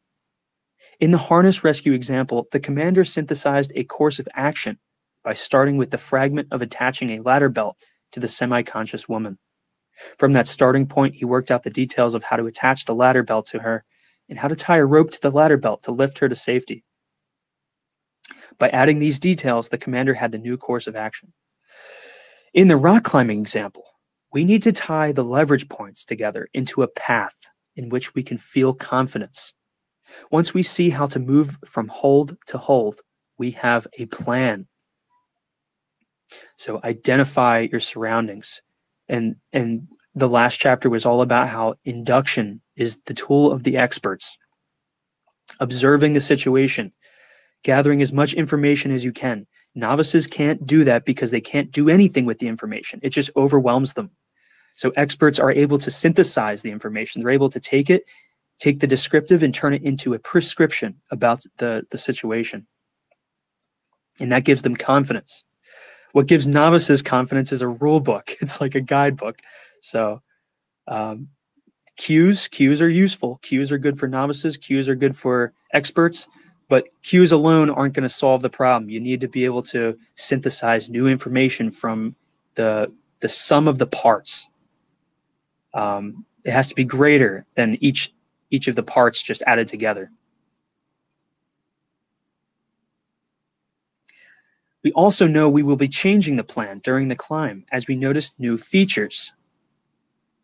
In the harness rescue example, the commander synthesized a course of action by starting with the fragment of attaching a ladder belt to the semi-conscious woman. From that starting point, he worked out the details of how to attach the ladder belt to her and how to tie a rope to the ladder belt to lift her to safety. By adding these details, the commander had the new course of action. In the rock climbing example, we need to tie the leverage points together into a path in which we can feel confidence. Once we see how to move from hold to hold, we have a plan. So identify your surroundings. And the last chapter was all about how induction is the tool of the experts. Observing the situation, gathering as much information as you can. Novices can't do that because they can't do anything with the information. It just overwhelms them. So experts are able to synthesize the information. They're able to take the descriptive and turn it into a prescription about the situation. And that gives them confidence. What gives novices confidence is a rule book. It's like a guidebook. So cues are useful. Cues are good for novices. Cues are good for experts. But cues alone aren't going to solve the problem. You need to be able to synthesize new information from the sum of the parts. It has to be greater than each of the parts just added together. We also know we will be changing the plan during the climb as we notice new features.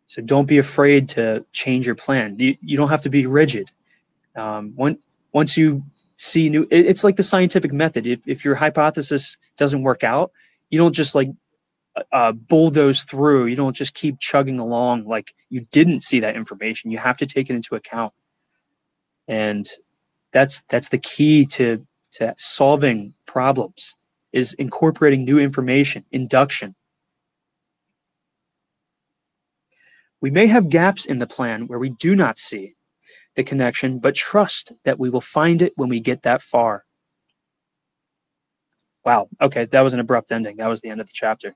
So don't be afraid to change your plan. You don't have to be rigid. Once you see new, it's like the scientific method. If your hypothesis doesn't work out, you don't just like bulldoze through. You don't just keep chugging along like you didn't see that information. You have to take it into account. And that's the key to solving problems, is incorporating new information, induction. We may have gaps in the plan where we do not see the connection, but trust that we will find it when we get that far. Wow. Okay, that was an abrupt ending. That was the end of the chapter.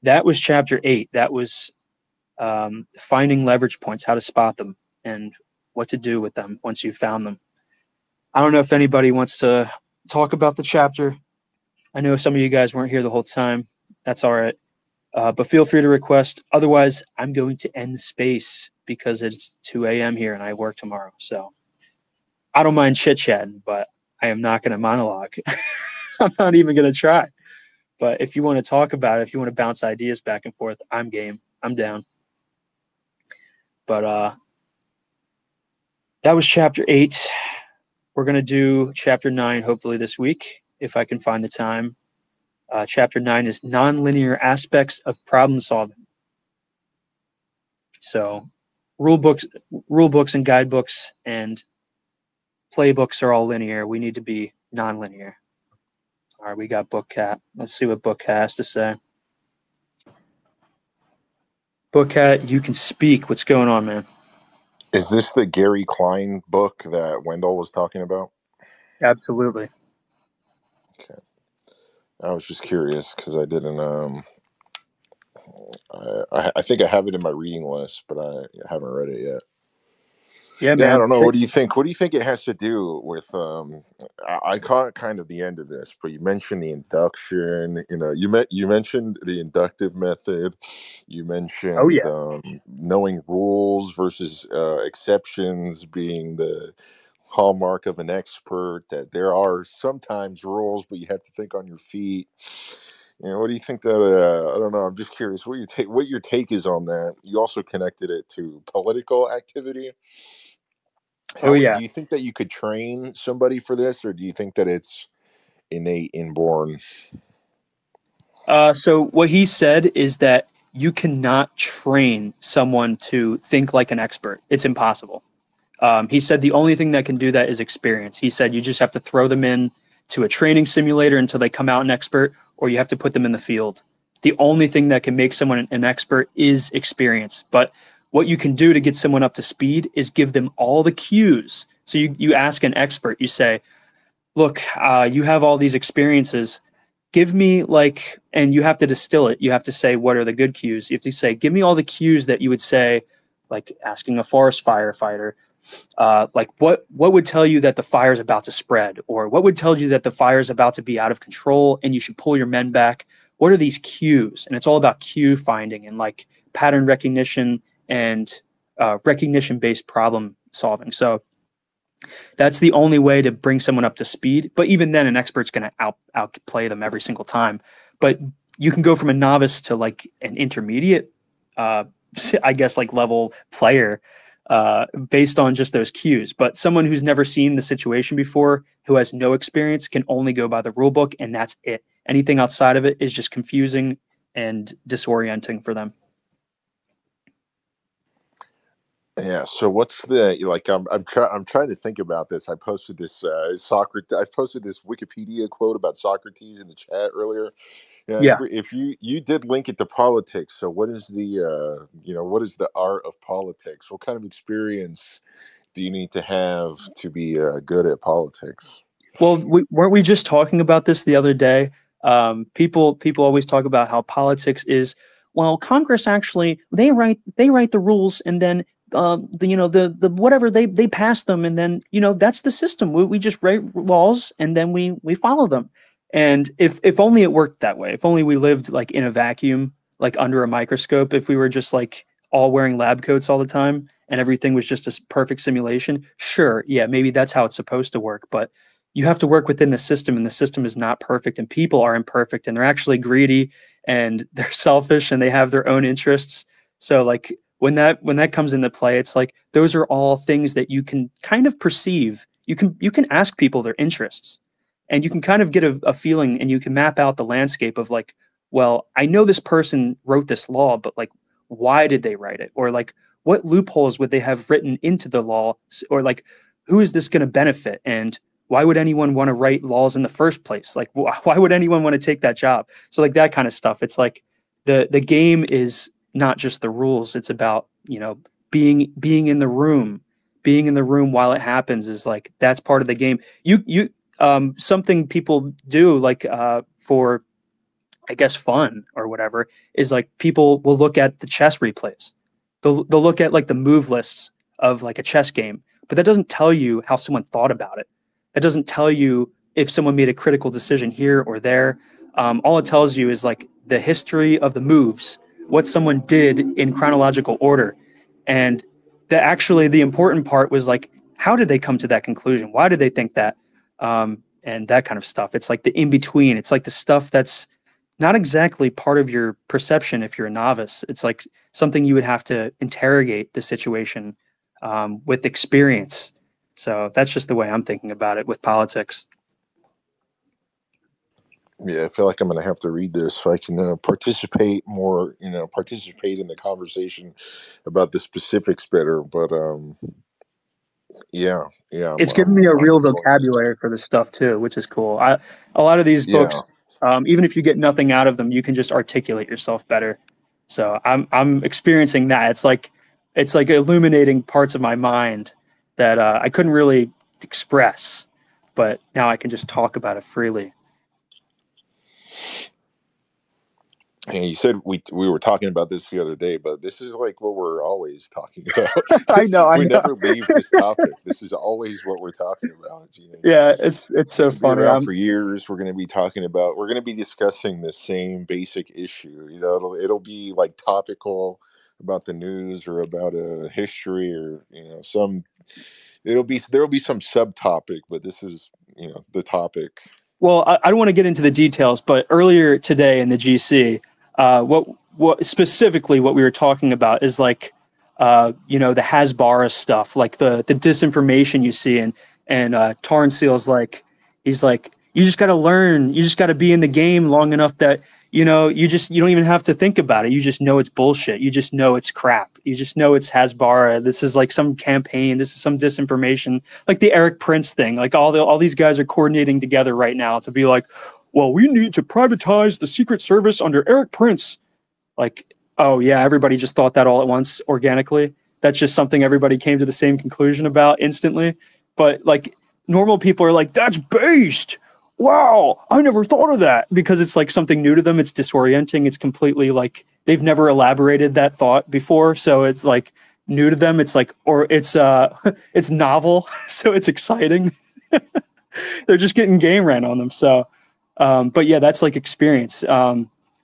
That was chapter 8. That was finding leverage points, how to spot them, and what to do with them once you've found them. I don't know if anybody wants to talk about the chapter. I know some of you guys weren't here the whole time. That's all right. But feel free to request. Otherwise, I'm going to end the space because it's 2 a.m. here and I work tomorrow. So I don't mind chit-chatting, but I am not going to monologue. I'm not even going to try. But if you want to talk about it, if you want to bounce ideas back and forth, I'm game. I'm down. But that was chapter 8. We're going to do chapter 9 hopefully this week, if I can find the time. Chapter 9 is nonlinear aspects of problem solving. So rule books and guidebooks and playbooks are all linear. We need to be nonlinear. All right, we got Bookcat. Let's see what Bookcat has to say. Bookcat, you can speak. What's going on, man? Is this the Gary Klein book that Wendell was talking about? Absolutely. Okay. I was just curious because I didn't. I think I have it in my reading list, but I haven't read it yet. Yeah, Yeah, man. I don't know. What do you think? What do you think it has to do with? I caught kind of the end of this, but you mentioned the induction. You mentioned the inductive method. You Oh, mentioned yeah. knowing rules versus exceptions being the hallmark of an expert, that there are sometimes rules, but you have to think on your feet. What do you think that? I don't know. I'm just curious what your take is on that. You also connected it to political activity. Oh How yeah. do you think that you could train somebody for this, or do you think that it's innate, inborn? So what he said is that you cannot train someone to think like an expert. It's impossible. He said the only thing that can do that is experience. He said you just have to throw them in to a training simulator until they come out an expert, or you have to put them in the field. The only thing that can make someone an expert is experience. But what you can do to get someone up to speed is give them all the cues. So you ask an expert, you say, look, you have all these experiences. Give me like, and you have to distill it. You have to say, what are the good cues? You have to say, give me all the cues that you would say, like asking a forest firefighter, like what would tell you that the fire is about to spread, or what would tell you that the fire is about to be out of control and you should pull your men back. What are these cues? And it's all about cue finding and like pattern recognition and recognition based problem solving. So that's the only way to bring someone up to speed. But even then, an expert's going to outplay them every single time. But you can go from a novice to like an intermediate, uh, I guess, like level player based on just those cues. But someone who's never seen the situation before, who has no experience, can only go by the rule book, and that's it. Anything outside of it is just confusing and disorienting for them. Yeah. So what's the like? I'm trying to think about this. I posted this Socrates. I posted this Wikipedia quote about Socrates in the chat earlier. Yeah. Yeah. If you did link it to politics, so what is the what is the art of politics? What kind of experience do you need to have to be good at politics? Well, weren't we just talking about this the other day? People always talk about how politics is, well, Congress actually they write the rules, and then the whatever they pass them, and then that's the system. We just write laws and then we follow them. And if only it worked that way. If only we lived like in a vacuum, like under a microscope. If we were just like all wearing lab coats all the time and everything was just a perfect simulation. Sure, yeah, maybe that's how it's supposed to work, but you have to work within the system, and the system is not perfect, and people are imperfect, and they're actually greedy and they're selfish and they have their own interests. So like when that comes into play, it's like those are all things that you can kind of perceive. You can ask people their interests, and you can kind of get a feeling, and you can map out the landscape of like, well, I know this person wrote this law, but like why did they write it, or like what loopholes would they have written into the law, or like who is this going to benefit, and why would anyone want to write laws in the first place? Like, why would anyone want to take that job? So, like that kind of stuff. It's like the game is not just the rules. It's about being in the room, being in the room while it happens is like that's part of the game. You something people do like for I guess fun or whatever is like people will look at the chess replays. They'll look at like the move lists of like a chess game, but that doesn't tell you how someone thought about it. It doesn't tell you if someone made a critical decision here or there. All it tells you is like the history of the moves, what someone did in chronological order, and the important part was like how did they come to that conclusion? Why did they think that? And that kind of stuff. It's like the in between. It's like the stuff that's not exactly part of your perception if you're a novice. It's like something you would have to interrogate the situation with experience. So that's just the way I'm thinking about it with politics. Yeah, I feel like I'm going to have to read this so I can participate more. Participate in the conversation about the specifics better. But yeah, yeah, It's given me a I'm real enjoying this. vocabulary for this stuff too, which is cool. A lot of these books, Yeah, even if you get nothing out of them, you can just articulate yourself better. So I'm experiencing that. It's like illuminating parts of my mind that I couldn't really express, but now I can just talk about it freely. and you said we were talking about this the other day, but this is like what we're always talking about. I know, I We never know. leave this topic. This is always what we're talking about. Yeah, it's We're so going to be funny. around for years. We're going to be talking about. We're going to be discussing the same basic issue. It'll be like topical about the news or about a history or some there'll be some subtopic, but this is, the topic. Well, I don't want to get into the details, but earlier today in the GC, what specifically what we were talking about is like, the Hasbara stuff, like the disinformation you see, and Tarnseal's like, he's like, you just got to learn, you just got to be in the game long enough that you don't even have to think about it. You just know it's bullshit. You just know it's crap. You just know it's Hasbara. This is like some campaign. This is some disinformation, like the Eric Prince thing. Like all these guys are coordinating together right now to be like, well, we need to privatize the Secret Service under Eric Prince. Like, oh yeah, everybody just thought that all at once organically. That's just something everybody came to the same conclusion about instantly. But like normal people are like, that's based. Wow, I never thought of that, because it's like something new to them. It's disorienting. It's completely like they've never elaborated that thought before. So it's like new to them. It's like, or it's it's novel. So it's exciting. They're just getting game ran on them. So, but yeah, that's like experience.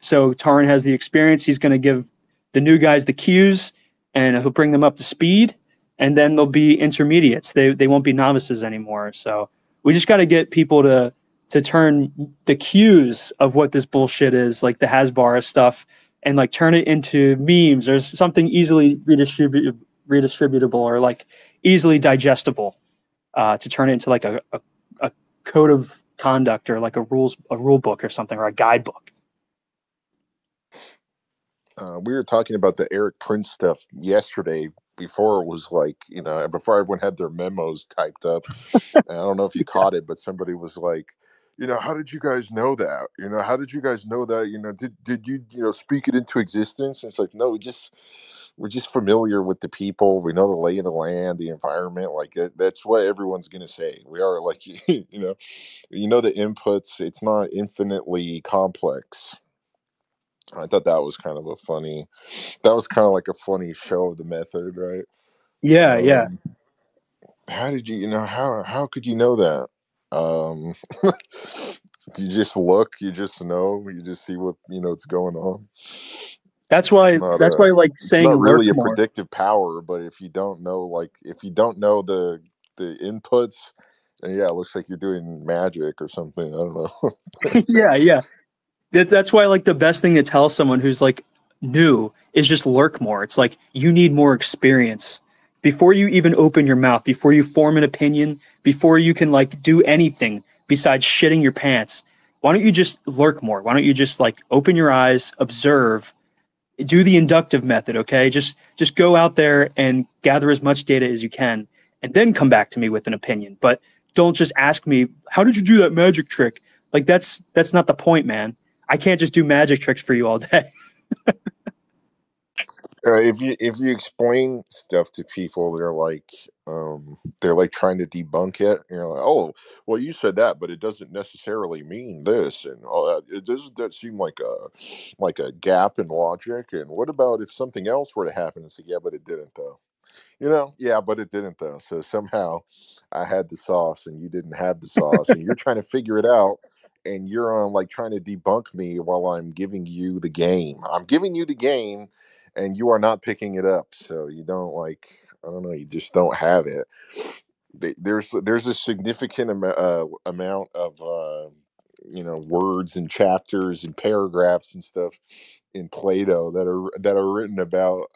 So Tarn has the experience. He's going to give the new guys the cues, and he'll bring them up to speed. And then they'll be intermediates. They won't be novices anymore. So we just got to get people to turn the cues of what this bullshit is, like the Hasbara stuff, and like turn it into memes or something easily redistributable or like easily digestible, to turn it into like a code of conduct or like a rule book or something, or a guidebook. We were talking about the Eric Prince stuff yesterday, before it was like, before everyone had their memos typed up. And I don't know if you caught it, but somebody was like, how did you guys know that? How did you guys know that? Did you, speak it into existence? And it's like, no, we're just familiar with the people. We know the lay of the land, the environment. Like that's what everyone's going to say. We are like, the inputs. It's not infinitely complex. I thought that was kind of like a funny show of the method, right? Yeah, yeah. Um, how did how could you know that? Um, you just look, you just know, you just see what's going on. That's It's why not that's why like it's saying not lurk really a more. predictive power, but if you don't know, the inputs, then yeah, it looks like you're doing magic or something. I don't know. Yeah, yeah. That's why like the best thing to tell someone who's like new is just lurk more. It's like you need more experience before you even open your mouth, before you form an opinion, before you can like do anything besides shitting your pants. Why don't you just lurk more? Why don't you just like open your eyes, observe, do the inductive method, okay? Just go out there and gather as much data as you can and then come back to me with an opinion. But don't just ask me, how did you do that magic trick? Like that's not the point, man. I can't just do magic tricks for you all day. If you explain stuff to people, they're like trying to debunk it. You're like, oh, well, you said that, but it doesn't necessarily mean this, and all that. It doesn't that seem like a gap in logic? And what about if something else were to happen? It's like, yeah, but it didn't though. Yeah, but it didn't though. So somehow I had the sauce and you didn't have the sauce, and you're trying to figure it out. And you're on like trying to debunk me while I'm giving you the game. I'm giving you the game, and you are not picking it up. So you don't I don't know. You just don't have it. There's a significant amount of words and chapters and paragraphs and stuff in Plato that are written about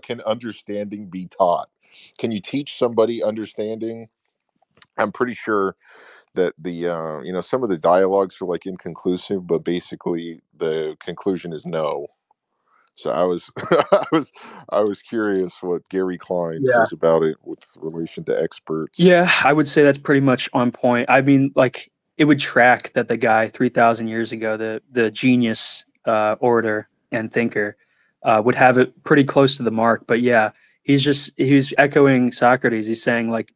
can understanding be taught? Can you teach somebody understanding? I'm pretty sure that the some of the dialogues are like inconclusive, but basically the conclusion is no. So I was I was curious what Gary Klein Yeah. says about it with relation to experts. Yeah, I would say that's pretty much on point. I mean, like it would track that the guy 3,000 years ago, the genius orator and thinker, would have it pretty close to the mark. But yeah, he's echoing Socrates. He's saying like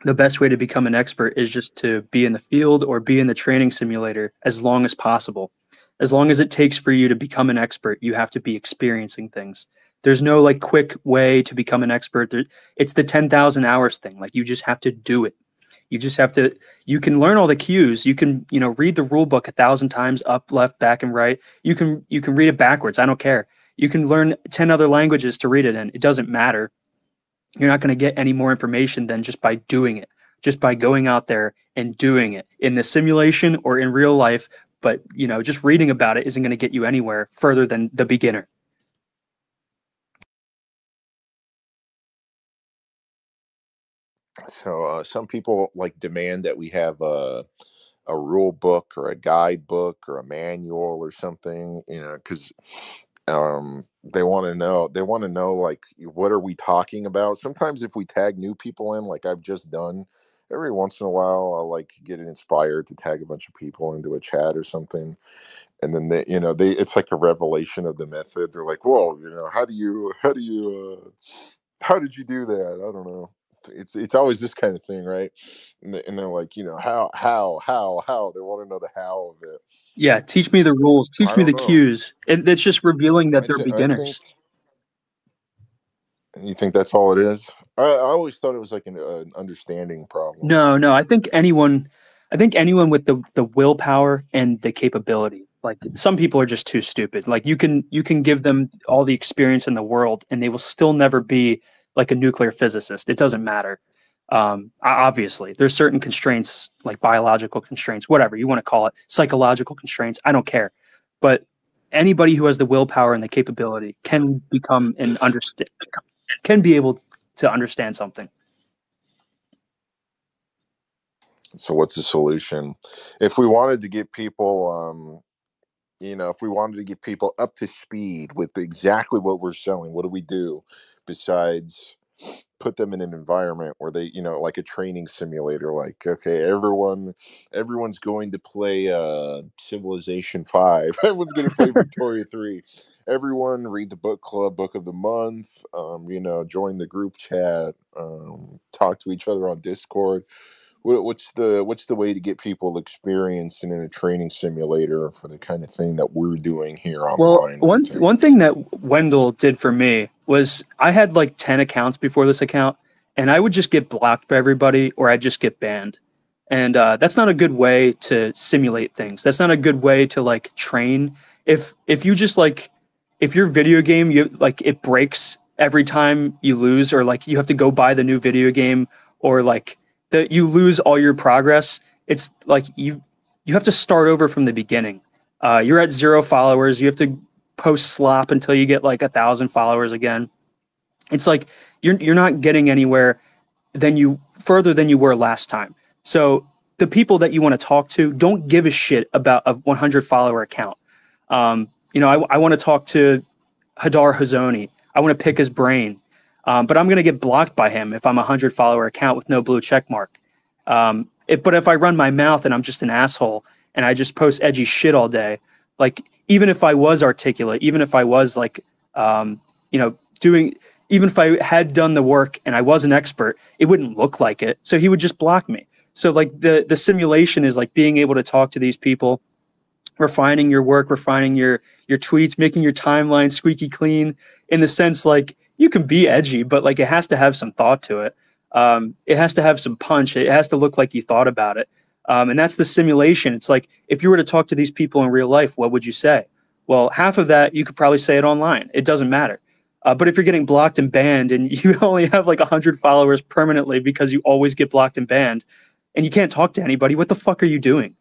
the best way to become an expert is just to be in the field or be in the training simulator as long as possible. As long as it takes for you to become an expert, you have to be experiencing things. There's no like quick way to become an expert. It's the 10,000 hours thing. Like you just have to do it. You just have to, you can learn all the cues. You can, read the rule book 1,000 times up, left, back, and right. You can read it backwards. I don't care. You can learn 10 other languages to read it in. It doesn't matter. You're not going to get any more information than just by doing it, just by going out there and doing it in the simulation or in real life. But, you know, just reading about it isn't going to get you anywhere further than the beginner. So some people like demand that we have a rule book or a guidebook or a manual or something, you know, because they want to know like what are we talking about. Sometimes if we tag new people in, like I've just done, every once in a while I'll like get inspired to tag a bunch of people into a chat or something, and then they, you know, they, it's like a revelation of the method. They're like, whoa, you know, how did you do that? I don't know. It's always this kind of thing, right? And they're like, you know, how they want to know the how of it. Yeah, teach me the rules, teach I me don't the know. cues. And it's just revealing that they're I think beginners. you think that's all it is. I always thought it was like an understanding problem. No, no, I think anyone with the willpower and the capability. Like some people are just too stupid. Like you can give them all the experience in the world and they will still never be like a nuclear physicist. It doesn't matter. Obviously, there's certain constraints, like biological constraints, whatever you want to call it, psychological constraints. I don't care. But anybody who has the willpower and the capability can become an understand, can be able to understand something. So what's the solution? If we wanted to get people, you know, if we wanted to get people up to speed with exactly what we're selling, what do we do besides put them in an environment where they, you know, like a training simulator, like, okay, everyone's going to play Civilization 5. Everyone's going to play Victoria 3. Everyone read the book club book of the month, you know, join the group chat, talk to each other on Discord. What's the way to get people experienced in a training simulator for the kind of thing that we're doing here Well, online? What do you think? one thing that Wendell did for me was I had like 10 accounts before this account, and I would just get blocked by everybody or I'd just get banned. And that's not a good way to simulate things. That's not a good way to like train. If you just like if your video game you like it breaks every time you lose, or like you have to go buy the new video game, or like that you lose all your progress, it's like you have to start over from the beginning. You're at 0 followers. You have to post slop until you get like 1,000 followers again. It's like you're not getting anywhere than you further than you were last time. So the people that you want to talk to don't give a shit about a 100 follower account. You know, I want to talk to Hadar Hazoni. I want to pick his brain, but I'm going to get blocked by him if I'm a 100 follower account with no blue check mark. But if I run my mouth and I'm just an asshole and I just post edgy shit all day, like even if I was articulate, even if I was like, you know, doing, even if I had done the work and I was an expert, it wouldn't look like it. So he would just block me. So like the simulation is like being able to talk to these people, refining your work, refining your tweets, making your timeline squeaky clean, in the sense like you can be edgy, but like it has to have some thought to it. It has to have some punch. It has to look like you thought about it. And that's the simulation. It's like if you were to talk to these people in real life, what would you say? Well, half of that you could probably say it online. It doesn't matter. But if you're getting blocked and banned and you only have like 100 followers permanently because you always get blocked and banned and you can't talk to anybody, what the fuck are you doing?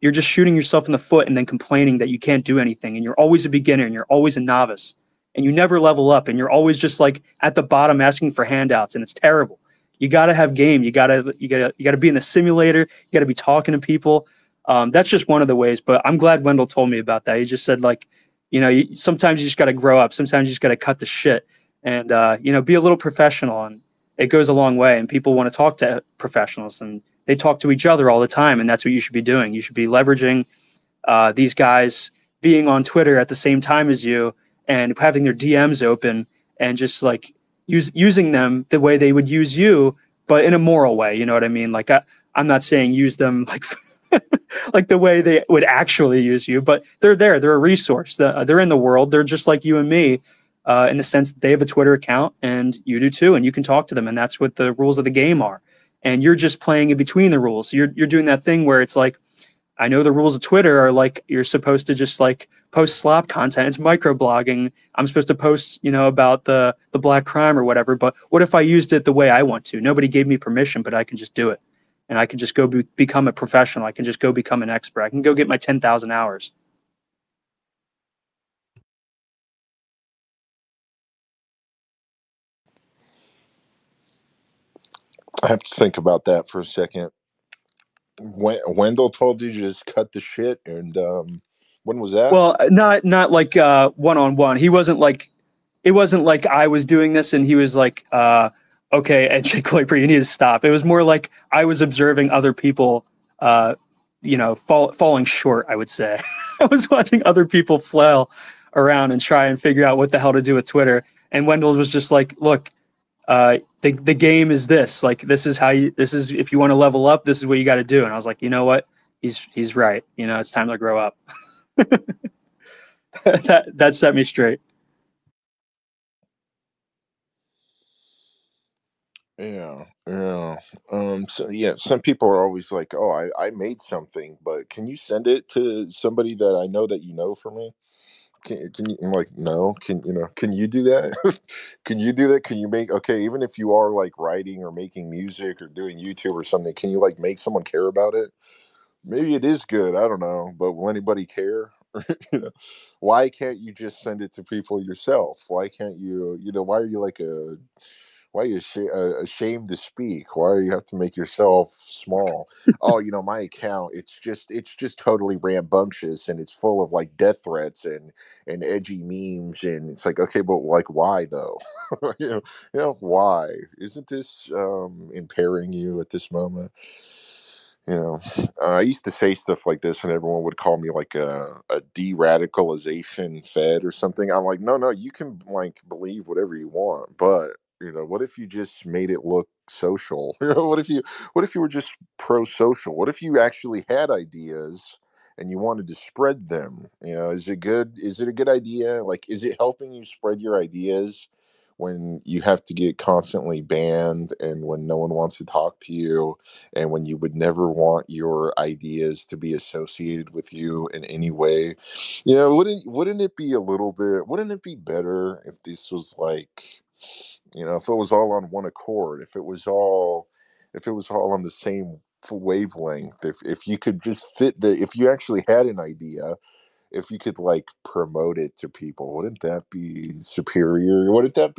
You're just shooting yourself in the foot and then complaining that you can't do anything, and you're always a beginner and you're always a novice and you never level up and you're always just like at the bottom asking for handouts, and it's terrible. You got to have game. You got to be in the simulator. You got to be talking to people. That's just one of the ways, but I'm glad Wendell told me about that. He just said like, you know, sometimes you just got to grow up. Sometimes you just got to cut the shit and, you know, be a little professional, and it goes a long way, and people want to talk to professionals, and they talk to each other all the time, and that's what you should be doing. You should be leveraging these guys being on Twitter at the same time as you and having their DMs open and just like using them the way they would use you, but in a moral way. You know what I mean? Like I'm not saying use them like like the way they would actually use you, but they're there. They're a resource. They're in the world. They're just like you and me. In the sense that they have a Twitter account and you do too, and you can talk to them, and that's what the rules of the game are. And you're just playing in between the rules. You're doing that thing where it's like, I know the rules of Twitter are like you're supposed to just like post slop content. It's microblogging. I'm supposed to post, about the black crime or whatever. But what if I used it the way I want to? Nobody gave me permission, but I can just do it, and I can just go become a professional. I can just go become an expert. I can go get my 10,000 hours. I have to think about that for a second. Wendell told you to just cut the shit, and when was that? Well, not like one on one. He wasn't like it wasn't like I was doing this and he was like, okay, and Jake Kuiper, you need to stop. It was more like I was observing other people, falling short, I would say. I was watching other people flail around and try and figure out what the hell to do with Twitter. And Wendell was just like, look, the game is this. Like, this is, if you want to level up, this is what you got to do. And I was like, you know what? He's right. It's time to grow up. That set me straight. Yeah, yeah. So yeah, some people are always like, "Oh, I made something, but can you send it to somebody that I know that you know for me?" Can you? I'm like, no. Can you do that? Can you do that? Can you make okay? Even if you are like writing or making music or doing YouTube or something, can you like make someone care about it? Maybe it is good. I don't know, but will anybody care? you know, why can't you just send it to people yourself? Why can't you? Why are you like a why are you ashamed to speak? Why do you have to make yourself small? Oh, my account, it's just totally rambunctious and it's full of like death threats and edgy memes, and it's like, okay, but like why though? Why? Isn't this impairing you at this moment? You know, I used to say stuff like this, and everyone would call me like a de-radicalization fed or something. I'm like, no, no, you can like believe whatever you want, but what if you just made it look social? What if you were just pro-social? What if you actually had ideas and you wanted to spread them? Is it good? Is it a good idea? Like, is it helping you spread your ideas when you have to get constantly banned and when no one wants to talk to you? And when you would never want your ideas to be associated with you in any way. Wouldn't it be a little bit, wouldn't it be better if this was like, if it was all on one accord, if it was all on the same wavelength, if you could just if you actually had an idea, if you could like promote it to people, wouldn't that be superior? You know, wouldn't that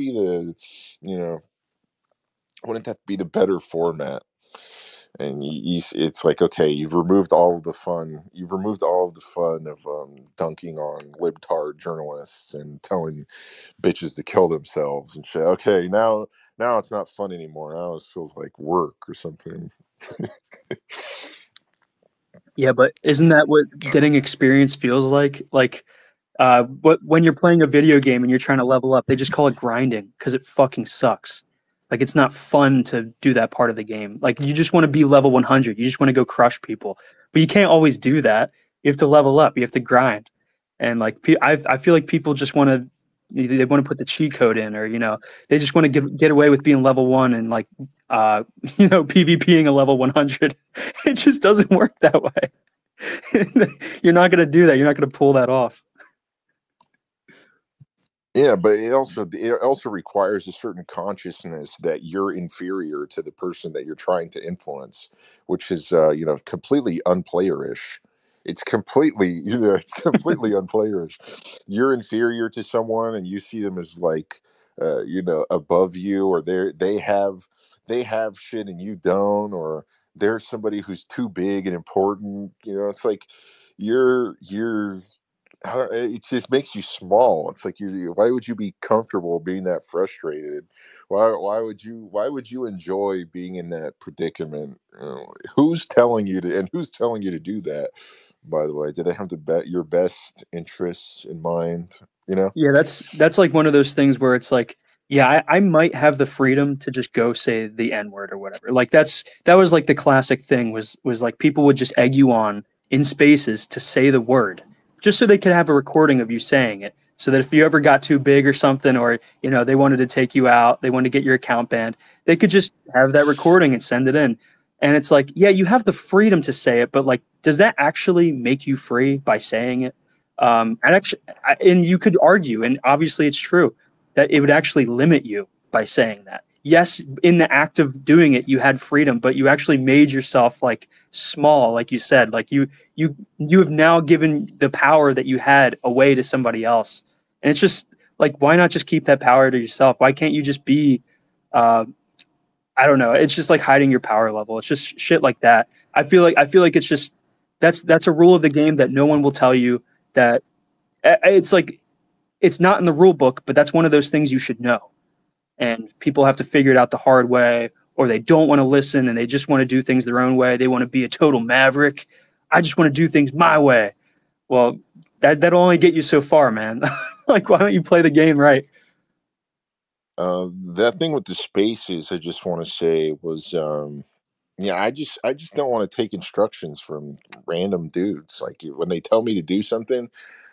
be the better format? And it's like, okay, you've removed all of the fun of dunking on libtard journalists and telling bitches to kill themselves and shit. Okay, now it's not fun anymore. Now it feels like work or something. Yeah, but isn't that what getting experience feels like? Like, when you're playing a video game and you're trying to level up, they just call it grinding because it fucking sucks. Like, it's not fun to do that part of the game. Like, you just want to be level 100. You just want to go crush people, but you can't always do that. You have to level up. You have to grind, and like, I feel like people just want to. They want to put the cheat code in, or they just want to get away with being level one and like, PvPing a level 100. It just doesn't work that way. You're not gonna do that. You're not gonna pull that off. Yeah, but it also requires a certain consciousness that you're inferior to the person that you're trying to influence, which is completely unplayerish. It's completely unplayerish. You're inferior to someone, and you see them as like above you, or they have shit and you don't, or they're somebody who's too big and important. It's like you're it just makes you small. It's like why would you be comfortable being that frustrated? Why would you enjoy being in that predicament? Who's telling you to do that? By the way, do they have your best interests in mind? You know? Yeah, that's like one of those things where it's like, yeah, I might have the freedom to just go say the N word or whatever. Like that was like the classic thing was like people would just egg you on in spaces to say the word just so they could have a recording of you saying it. So that if you ever got too big or something, or they wanted to take you out, they wanted to get your account banned, they could just have that recording and send it in. And it's like, yeah, you have the freedom to say it, but like, does that actually make you free by saying it? And actually, and you could argue, and obviously it's true, that it would actually limit you by saying that. Yes, in the act of doing it, you had freedom, but you actually made yourself like small, like you said. Like you have now given the power that you had away to somebody else, and it's just like, why not just keep that power to yourself? Why can't you just be uh, I don't know. It's just like hiding your power level. It's just shit like that. I feel like it's just that's a rule of the game that no one will tell you that it's like it's not in the rule book, but that's one of those things you should know. And people have to figure it out the hard way, or they don't want to listen and they just want to do things their own way. They want to be a total maverick. I just want to do things my way. Well, that'll only get you so far, man. Like, why don't you play the game right? That thing with the spaces, I just want to say was, yeah, I just don't want to take instructions from random dudes. Like when they tell me to do something,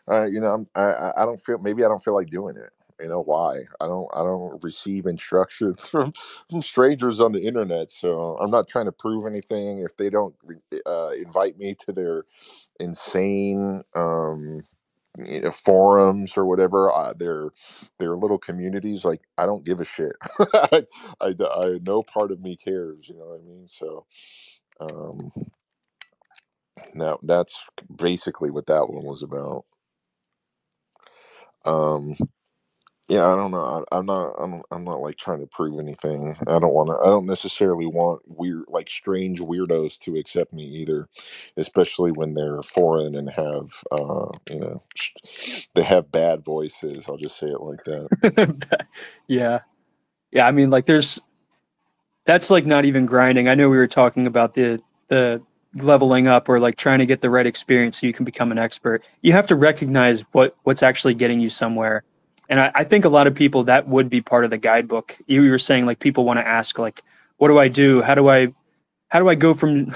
I don't feel, maybe I don't feel like doing it. You know why? I don't receive instructions from strangers on the internet. So I'm not trying to prove anything. If they don't invite me to their insane forums or whatever, their little communities, like I don't give a shit. No part of me cares, you know what I mean? So um now that's basically what that one was about. um yeah, I don't know. I'm not like trying to prove anything. I don't necessarily want weird, like strange weirdos to accept me either, especially when they're foreign and have they have bad voices. I'll just say it like that. Yeah. Yeah, I mean, like, that's like not even grinding. I know we were talking about the leveling up or like trying to get the right experience so you can become an expert. You have to recognize what's actually getting you somewhere. And I think a lot of people, that would be part of the guidebook. You were saying like people want to ask like, what do I do? How do I go from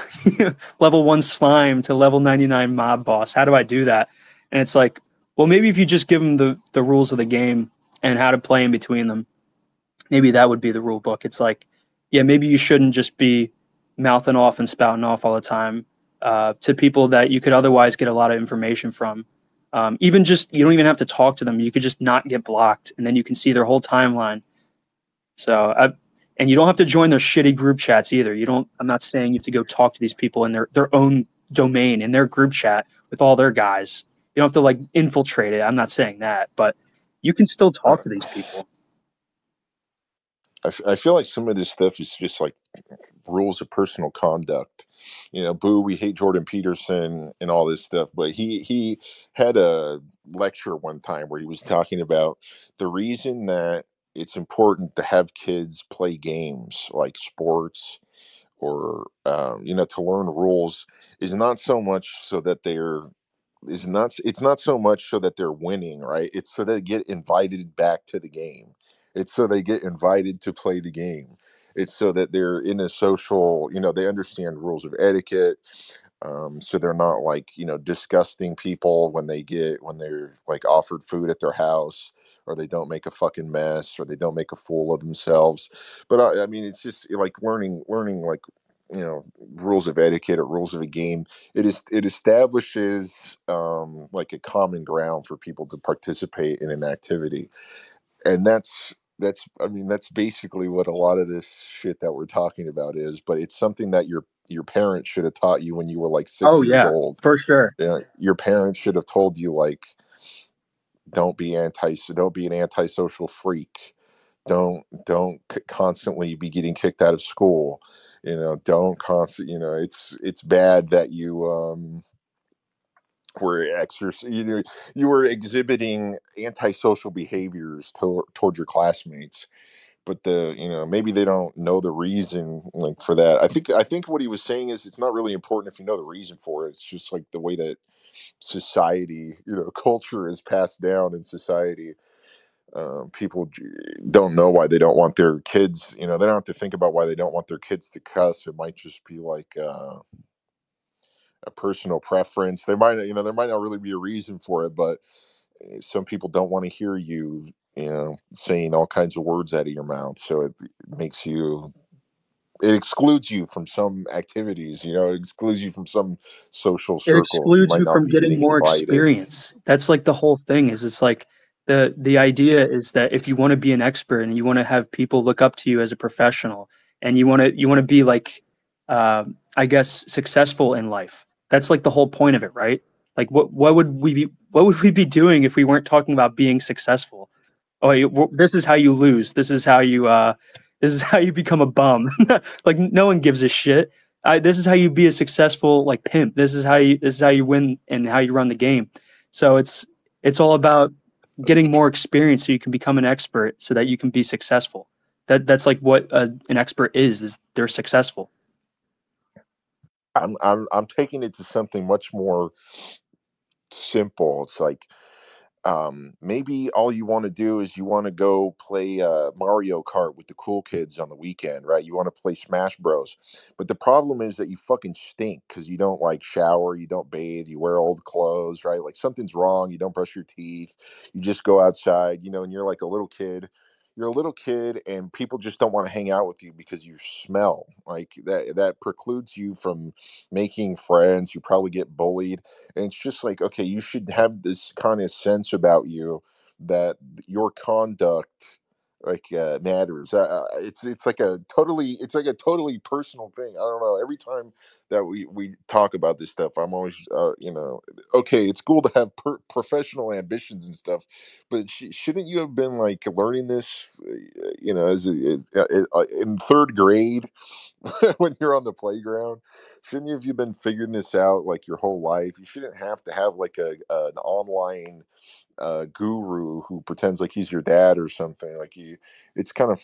level 1 slime to level 99 mob boss? How do I do that? And it's like, well, maybe if you just give them the rules of the game and how to play in between them, maybe that would be the rule book. It's like, yeah, maybe you shouldn't just be mouthing off and spouting off all the time to people that you could otherwise get a lot of information from. Even just, you don't even have to talk to them. You could just not get blocked, and then you can see their whole timeline. And you don't have to join their shitty group chats either. You don't. I'm not saying you have to go talk to these people in their own domain in their group chat with all their guys. You don't have to like infiltrate it. I'm not saying that, but you can still uh, talk to these people. I feel like some of this stuff is just like rules of personal conduct. Boo, we hate Jordan Peterson and all this stuff, but he had a lecture one time where he was talking about the reason that it's important to have kids play games like sports, or to learn rules, is not so much so that they're is not it's not so much so that they're winning, right? It's so they get invited back to the game. It's so they get invited to play the game. It's so that they're in a social, they understand rules of etiquette. So they're not like, disgusting people when they're like offered food at their house, or they don't make a fucking mess, or they don't make a fool of themselves. But I mean, it's just like learning like, rules of etiquette or rules of a game. It establishes like a common ground for people to participate in an activity. And I mean, that's basically what a lot of this shit that we're talking about is. But it's something that your parents should have taught you when you were like six Oh years yeah, old. for sure. Yeah, your parents should have told you like, don't be an antisocial freak. Don't constantly be getting kicked out of school. Don't constant. It's bad that you were you were exhibiting antisocial behaviors toward your classmates. But maybe they don't know the reason like for that. I think what he was saying is it's not really important if you know the reason for it. It's just like the way that society, culture is passed down in society. People don't know why they don't want their kids. They don't have to think about why they don't want their kids to cuss. It might just be like a personal preference. There might not really be a reason for it, but some people don't want to hear you, saying all kinds of words out of your mouth. So it makes you it excludes you from some activities. It excludes you from some social It circles. You excludes might you not from be getting getting more invited. experience. That's like the whole thing is it's like the idea is that if you want to be an expert and you want to have people look up to you as a professional and you want to be like I guess successful in life. That's like the whole point of it, right? Like what would we be doing if we weren't talking about being successful? Oh, this is how you lose. This is how you become a bum. Like no one gives a shit. This is how you be a successful like pimp. This is how you win and how you run the game. So it's all about getting more experience so you can become an expert so that you can be successful. That's like what an expert is they're successful. I'm taking it to something much more simple. It's like, maybe all you want to do is you want to go play Mario Kart with the cool kids on the weekend, right? You want to play Smash Bros. But the problem is that you fucking stink because you don't like shower, you don't bathe, you wear old clothes, right? Like something's wrong, you don't brush your teeth, you just go outside, and you're like a little kid. You're a little kid, and people just don't want to hang out with you because you smell like that. That precludes you from making friends. You probably get bullied, and it's just like, okay, you should have this kind of sense about you that your conduct matters. It's like a totally personal thing. I don't know. Every time that we talk about this stuff, I'm always okay, it's cool to have professional ambitions and stuff, but shouldn't you have been like learning this in third grade when you're on the playground? Shouldn't you have you been figuring this out like your whole life? You shouldn't have to have like an online guru who pretends like he's your dad or something. Like you, it's kind of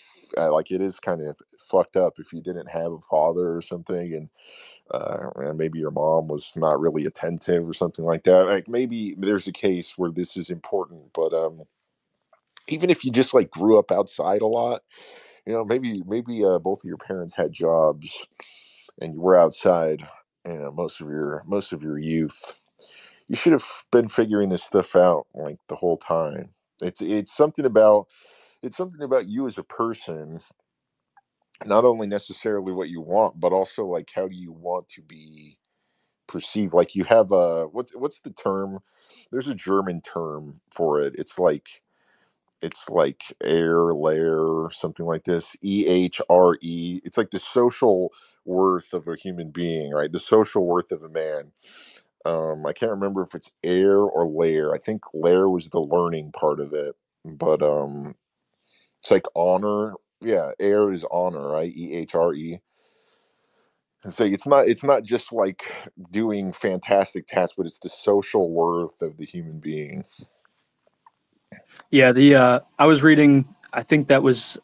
like it is kind of fucked up if you didn't have a father or something, and maybe your mom was not really attentive or something like that. Like maybe there's a case where this is important, but even if you just like grew up outside a lot, maybe both of your parents had jobs and you were outside, most of your youth. You should have been figuring this stuff out like the whole time. It's something about you as a person, not only necessarily what you want, but also like how do you want to be perceived. Like you have a what's the term? There's a German term for it. It's like air layer or something like this. EHRE. It's like the social worth of a human being, right? The social worth of a man. I can't remember if it's air or layer. I think layer was the learning part of it, but it's like honor. Yeah, air is honor, right? EHRE. And so it's not just like doing fantastic tasks, but it's the social worth of the human being. Yeah, the I was reading. I think that was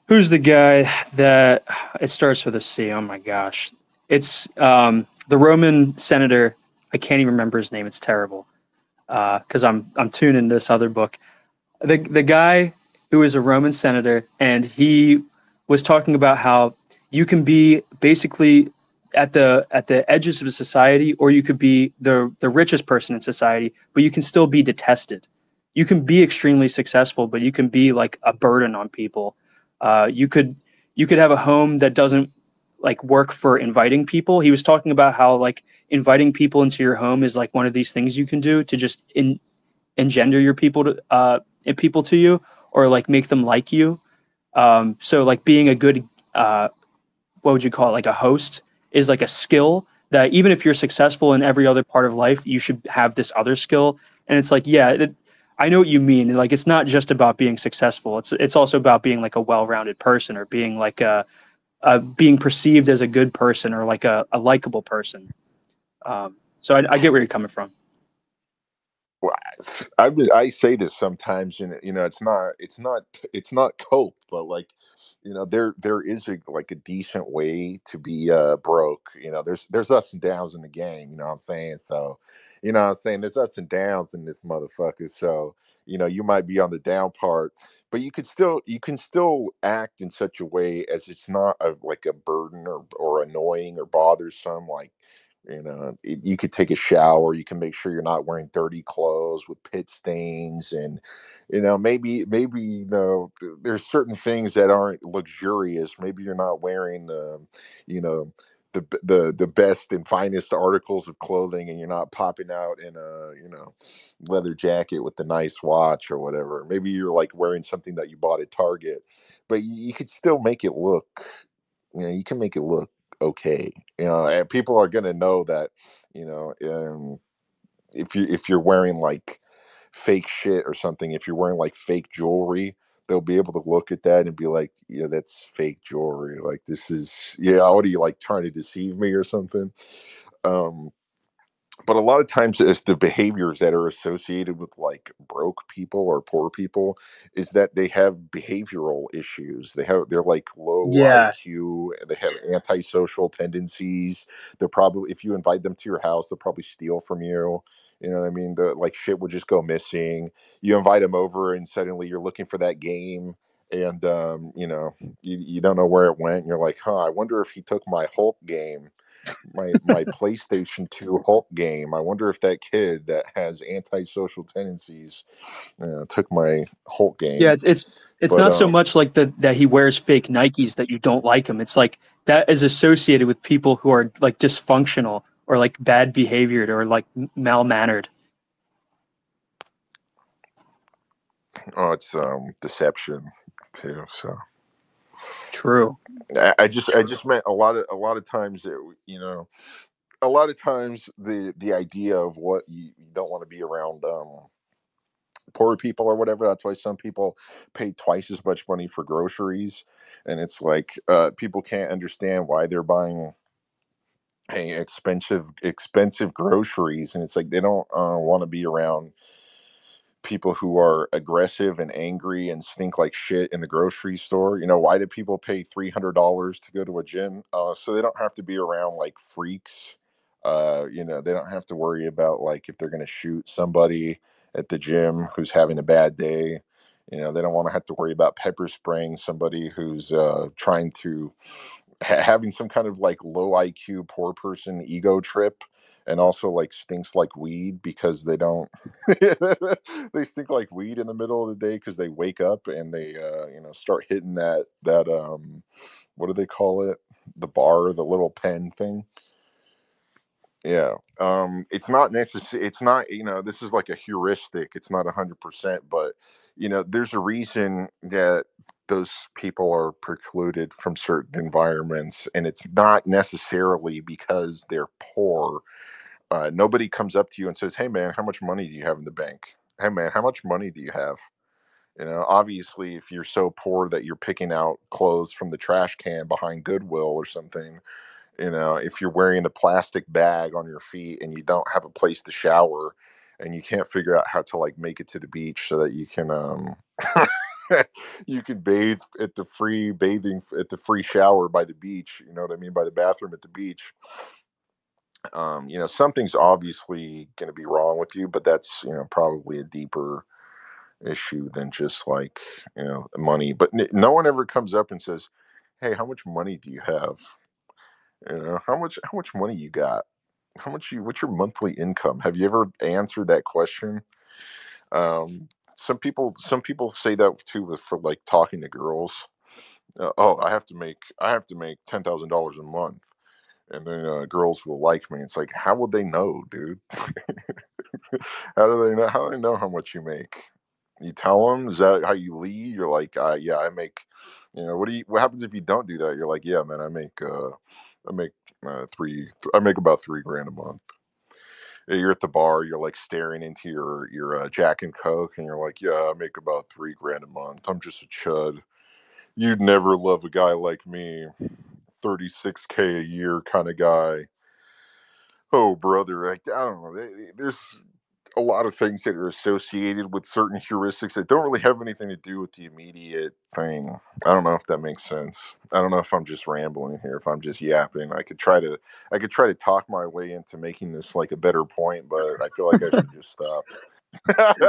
who's the guy that it starts with a C? Oh my gosh, it's the Roman senator. I can't even remember his name. It's terrible because I'm tuning this other book. The guy who is a Roman senator, and he was talking about how you can be basically at the edges of a society, or you could be the richest person in society, but you can still be detested. You can be extremely successful, but you can be like a burden on people. You could have a home that doesn't like work for inviting people. He was talking about how like inviting people into your home is like one of these things you can do to just engender your people to you or like make them like you. So like being a good what would you call it, like a host is like a skill that even if you're successful in every other part of life, you should have this other skill. And it's like, yeah, I know what you mean. Like it's not just about being successful. It's also about being like a well-rounded person or being like being perceived as a good person or like a likable person. So I get where you're coming from. Well, I say this sometimes, and it's not cope, but like, there is like a decent way to be broke. There's ups and downs in the game. You know what I'm saying? So, what I'm saying, there's ups and downs in this motherfucker. So, you might be on the down part, but you can still act in such a way as it's not like a burden or annoying or bothersome. Like, You could take a shower. You can make sure you're not wearing dirty clothes with pit stains, and maybe there's certain things that aren't luxurious. Maybe you're not wearing you know the best and finest articles of clothing, and you're not popping out in a leather jacket with the nice watch or whatever. Maybe you're like wearing something that you bought at Target, but you could still make it look. You can make it look okay. And people are gonna know that. You know, if you're wearing like fake shit or something, if you're wearing like fake jewelry, they'll be able to look at that and be like, yeah, that's fake jewelry. Like this is, yeah, what are you like trying to deceive me or something? Um, but a lot of times it's the behaviors that are associated with like broke people or poor people is that they have behavioral issues. They're like low Yeah. IQ, they have antisocial tendencies. They're probably, if you invite them to your house, they'll probably steal from you. You know what I mean? The like shit would just go missing. You invite them over and suddenly you're looking for that game, and you don't know where it went, and you're like, huh, I wonder if he took my Hulk game, my PlayStation 2 Hulk game. I wonder if that kid that has antisocial tendencies took my Hulk game. Yeah, it's But not so much like that he wears fake Nikes that you don't like him. It's like that is associated with people who are like dysfunctional or like bad behaviored or like malmannered. oh, it's deception too. So True. I just meant a lot of times a lot of times the idea of what you don't want to be around poor people or whatever. That's why some people pay twice as much money for groceries, and it's like people can't understand why they're buying expensive groceries, and it's like they don't want to be around people who are aggressive and angry and stink like shit in the grocery store. Why do people pay $300 to go to a gym? So they don't have to be around like freaks. They don't have to worry about like if they're going to shoot somebody at the gym who's having a bad day. They don't want to have to worry about pepper spraying somebody who's trying to having some kind of like low IQ poor person ego trip, and also like stinks like weed because they don't they stink like weed in the middle of the day because they wake up and they start hitting that what do they call it, the bar, the little pen thing. Yeah. It's not necessary. It's not, this is like a heuristic. It's not 100%, but there's a reason that those people are precluded from certain environments, and it's not necessarily because they're poor. Nobody comes up to you and says, "Hey man, how much money do you have in the bank? Hey man, how much money do you have?" Obviously, if you're so poor that you're picking out clothes from the trash can behind Goodwill or something, if you're wearing a plastic bag on your feet and you don't have a place to shower, and you can't figure out how to like make it to the beach so that you can you can bathe at the free bathing at the free shower by the beach, you know what I mean, by the bathroom at the beach. Something's obviously going to be wrong with you, but that's probably a deeper issue than just like money. But no one ever comes up and says, "Hey, how much money do you have? How much money you got? What's your monthly income?" Have you ever answered that question? Some people say that too for like talking to girls. Oh, I have to make $10,000 a month, and then girls will like me. It's like, how would they know, dude? How do they know how much you make? You tell them? Is that how you lead? You're like, yeah, I make. What happens if you don't do that? You're like, yeah, man, I make I make about 3 grand a month. You're at the bar, you're like staring into your Jack and Coke, and you're like, yeah, I make about 3 grand a month. I'm just a chud. You'd never love a guy like me, 36K a year kind of guy. Oh, brother, like, I don't know. There's a lot of things that are associated with certain heuristics that don't really have anything to do with the immediate thing. I don't know if that makes sense. I don't know if I'm just rambling here, if I'm just yapping. I could try to talk my way into making this like a better point, but I feel like I should just stop.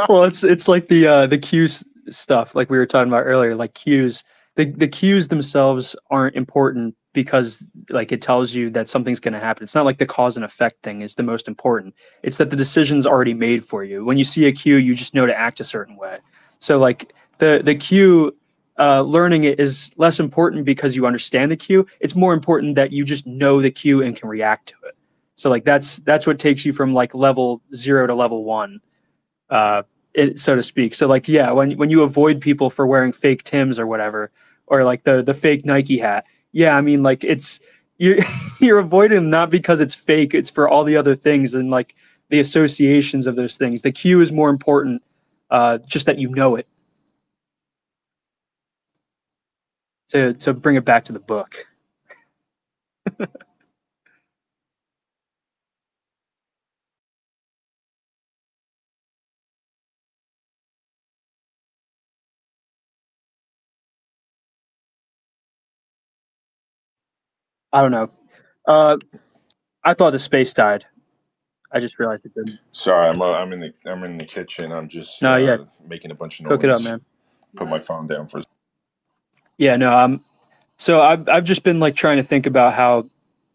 Well, it's like the cues stuff like we were talking about earlier, like cues. The cues themselves aren't important because like it tells you that something's going to happen. It's not like the cause and effect thing is the most important. It's that the decision's already made for you. When you see a cue, you just know to act a certain way. So like the cue, learning it is less important because you understand the cue. It's more important that you just know the cue and can react to it. So like that's what takes you from like level 0 to level 1, uh, so to speak. So like yeah, when you avoid people for wearing fake Tims or whatever, or like the fake Nike hat, yeah, I mean like it's you're you're avoiding them not because it's fake, it's for all the other things and like the associations of those things. The cue is more important, just that you know it. To bring it back to the book. I don't know. Uh, I thought the space died. I just realized it didn't. Sorry, I'm in the kitchen. I'm just No, yeah, making a bunch of cook it up, noise. man. Put my phone down for. Yeah, no, so I've just been like trying to think about how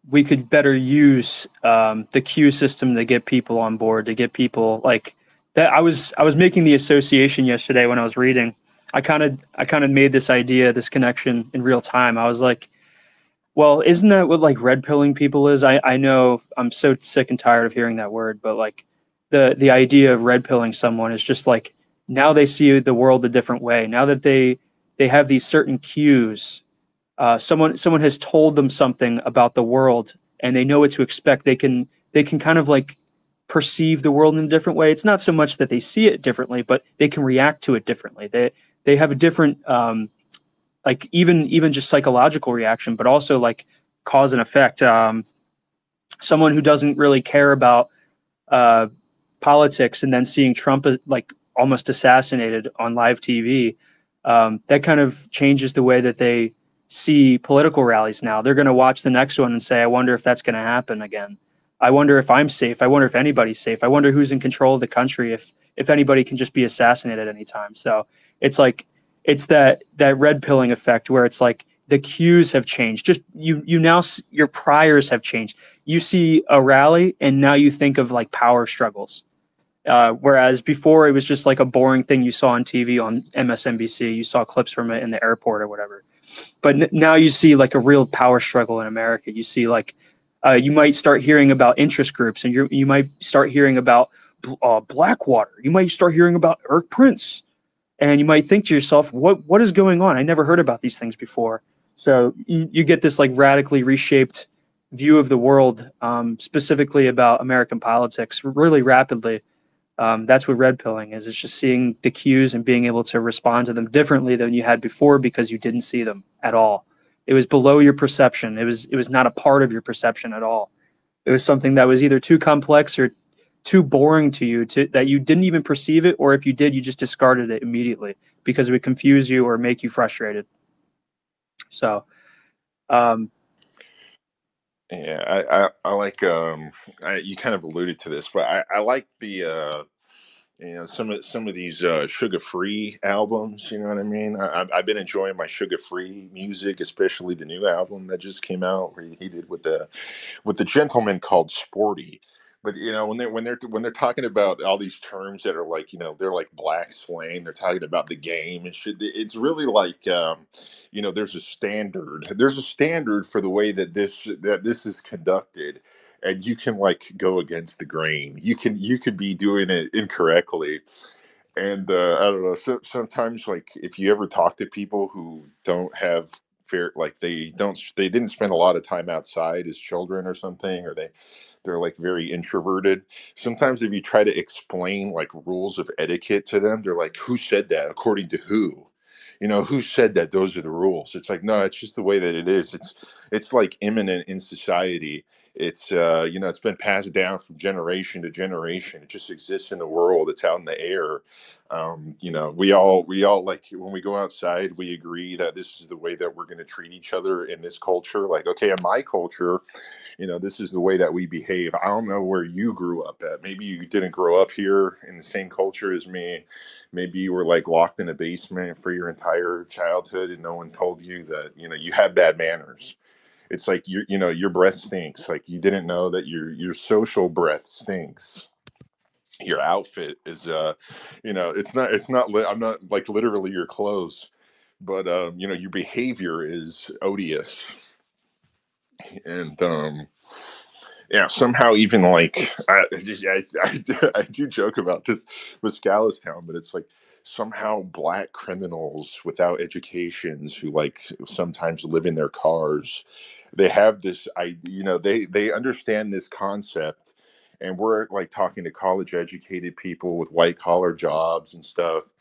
we could better use the queue system to get people on board, to get people like that. I was making the association yesterday when I was reading. I kind of made this idea, this connection in real time. I was like, well, isn't that what like red pilling people is? I know I'm so sick and tired of hearing that word, but like the idea of red pilling someone is just like now they see the world a different way. Now that they have these certain cues, someone has told them something about the world and they know what to expect. They can kind of like perceive the world in a different way. It's not so much that they see it differently, but they can react to it differently. They have a different like even just psychological reaction, but also like cause and effect. Someone who doesn't really care about uh, politics and then seeing Trump like almost assassinated on live TV, that kind of changes the way that they see political rallies now. They're going to watch the next one and say, I wonder if that's going to happen again. I wonder if I'm safe. I wonder if anybody's safe. I wonder who's in control of the country if anybody can just be assassinated at any time. So it's like it's that red pilling effect where it's like the cues have changed. Just you now your priors have changed. You see a rally and now you think of like power struggles. Whereas before it was just like a boring thing you saw on TV on MSNBC. You saw clips from it in the airport or whatever. But now you see like a real power struggle in America. You see like you might start hearing about interest groups, and you might start hearing about Blackwater. You might start hearing about Eric Prince, and you might think to yourself, what is going on? I never heard about these things before. So you get this like radically reshaped view of the world, specifically about American politics, really rapidly. That's what red pilling is. It's just seeing the cues and being able to respond to them differently than you had before because you didn't see them at all. It was below your perception. It was not a part of your perception at all. It was something that was either too complex or too boring to you to that you didn't even perceive it, or if you did, you just discarded it immediately because it would confuse you or make you frustrated. So, um, Yeah, I like you kind of alluded to this, but I like the some of these sugar free albums. You know what I mean? I've been enjoying my sugar free music, especially the new album that just came out where he did with the gentleman called Sporty. But when they're talking about all these terms that are like they're like black slang, they're talking about the game and shit. It's really like there's a standard for the way that this is conducted, and you can like go against the grain. You could be doing it incorrectly, and I don't know. Sometimes, like, if you ever talk to people who don't have fair, like they didn't spend a lot of time outside as children or something, or they're like very introverted. Sometimes if you try to explain like rules of etiquette to them, they're like, "Who said that? According to who?" Who said that those are the rules? It's like, no, it's just the way that it is. It's like imminent in society. It's been passed down from generation to generation. It just exists in the world. It's out in the air. We all like when we go outside, we agree that this is the way that we're going to treat each other in this culture. Like, okay, in my culture, this is the way that we behave. I don't know where you grew up at. Maybe you didn't grow up here in the same culture as me. Maybe you were like locked in a basement for your entire childhood and no one told you that, you had bad manners. It's like your breath stinks. Like you didn't know that your social breath stinks. Your outfit is I'm not like literally your clothes, but your behavior is odious. And yeah, somehow even like I do joke about this with Scalistown, but it's like somehow black criminals without educations who like sometimes live in their cars, they have this idea, they understand this concept, and we're like talking to college educated people with white collar jobs and stuff,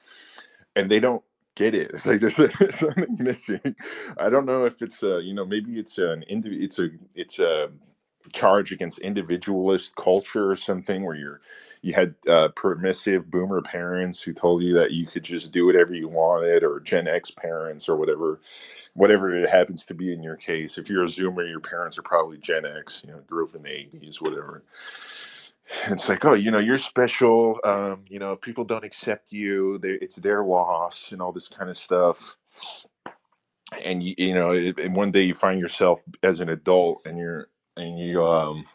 and they don't get it. It's like there's something missing. I don't know if it's maybe it's a charge against individualist culture or something, where you had permissive boomer parents who told you that you could just do whatever you wanted, or Gen X parents, or whatever it happens to be in your case. If you're a Zoomer, your parents are probably Gen X, grew up in the 80s, whatever. It's like, oh, you're special. If people don't accept you, it's their loss, and all this kind of stuff. And and one day you find yourself as an adult, and you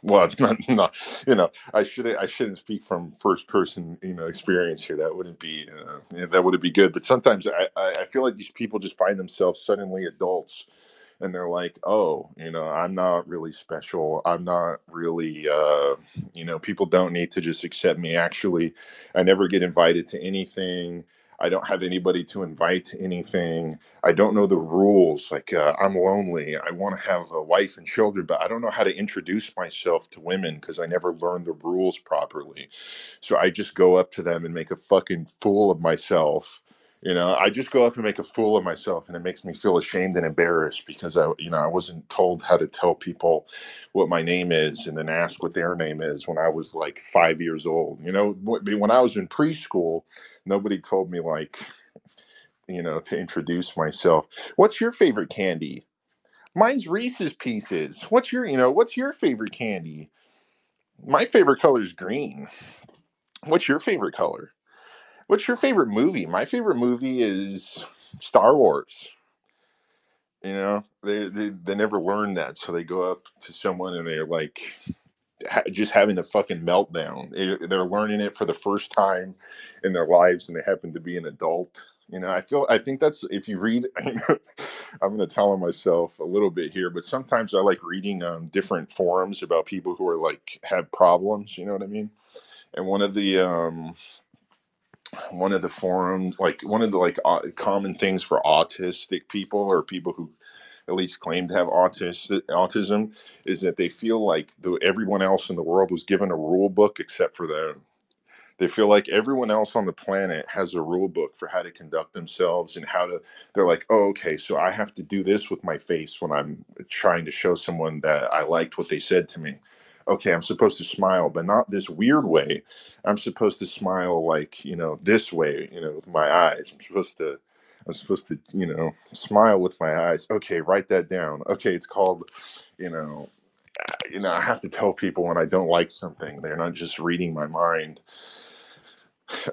well, it's not I shouldn't speak from first person experience here. That wouldn't be that wouldn't be good. But sometimes I feel like these people just find themselves suddenly adults, and they're like, oh, I'm not really special, I'm not really people don't need to just accept me. Actually, I never get invited to anything. I don't have anybody to invite to anything. I don't know the rules. Like, I'm lonely, I want to have a wife and children, but I don't know how to introduce myself to women because I never learned the rules properly. So I just go up to them and make a fucking fool of myself. I just go up and make a fool of myself, and it makes me feel ashamed and embarrassed because I wasn't told how to tell people what my name is, and then ask what their name is when I was like 5 years old. When I was in preschool, nobody told me like to introduce myself. What's your favorite candy? Mine's Reese's Pieces. What's your favorite candy? My favorite color is green. What's your favorite color? What's your favorite movie? My favorite movie is Star Wars. They never learn that, so they go up to someone and they're like just having a fucking meltdown. They're learning it for the first time in their lives, and they happen to be an adult. I think that's, if you read, I'm going to tell on myself a little bit here, but sometimes I like reading different forums about people who are like have problems. You know what I mean? And one of the forums, like one of the like common things for autistic people, or people who at least claim to have autism, is that they feel like everyone else in the world was given a rule book except for them. They feel like everyone else on the planet has a rule book for how to conduct themselves, and they're like, oh, okay, so I have to do this with my face when I'm trying to show someone that I liked what they said to me. Okay, I'm supposed to smile, but not this weird way. I'm supposed to smile like, this way, with my eyes. I'm supposed to, smile with my eyes. Okay, write that down. Okay, it's called, you know, I have to tell people when I don't like something. They're not just reading my mind.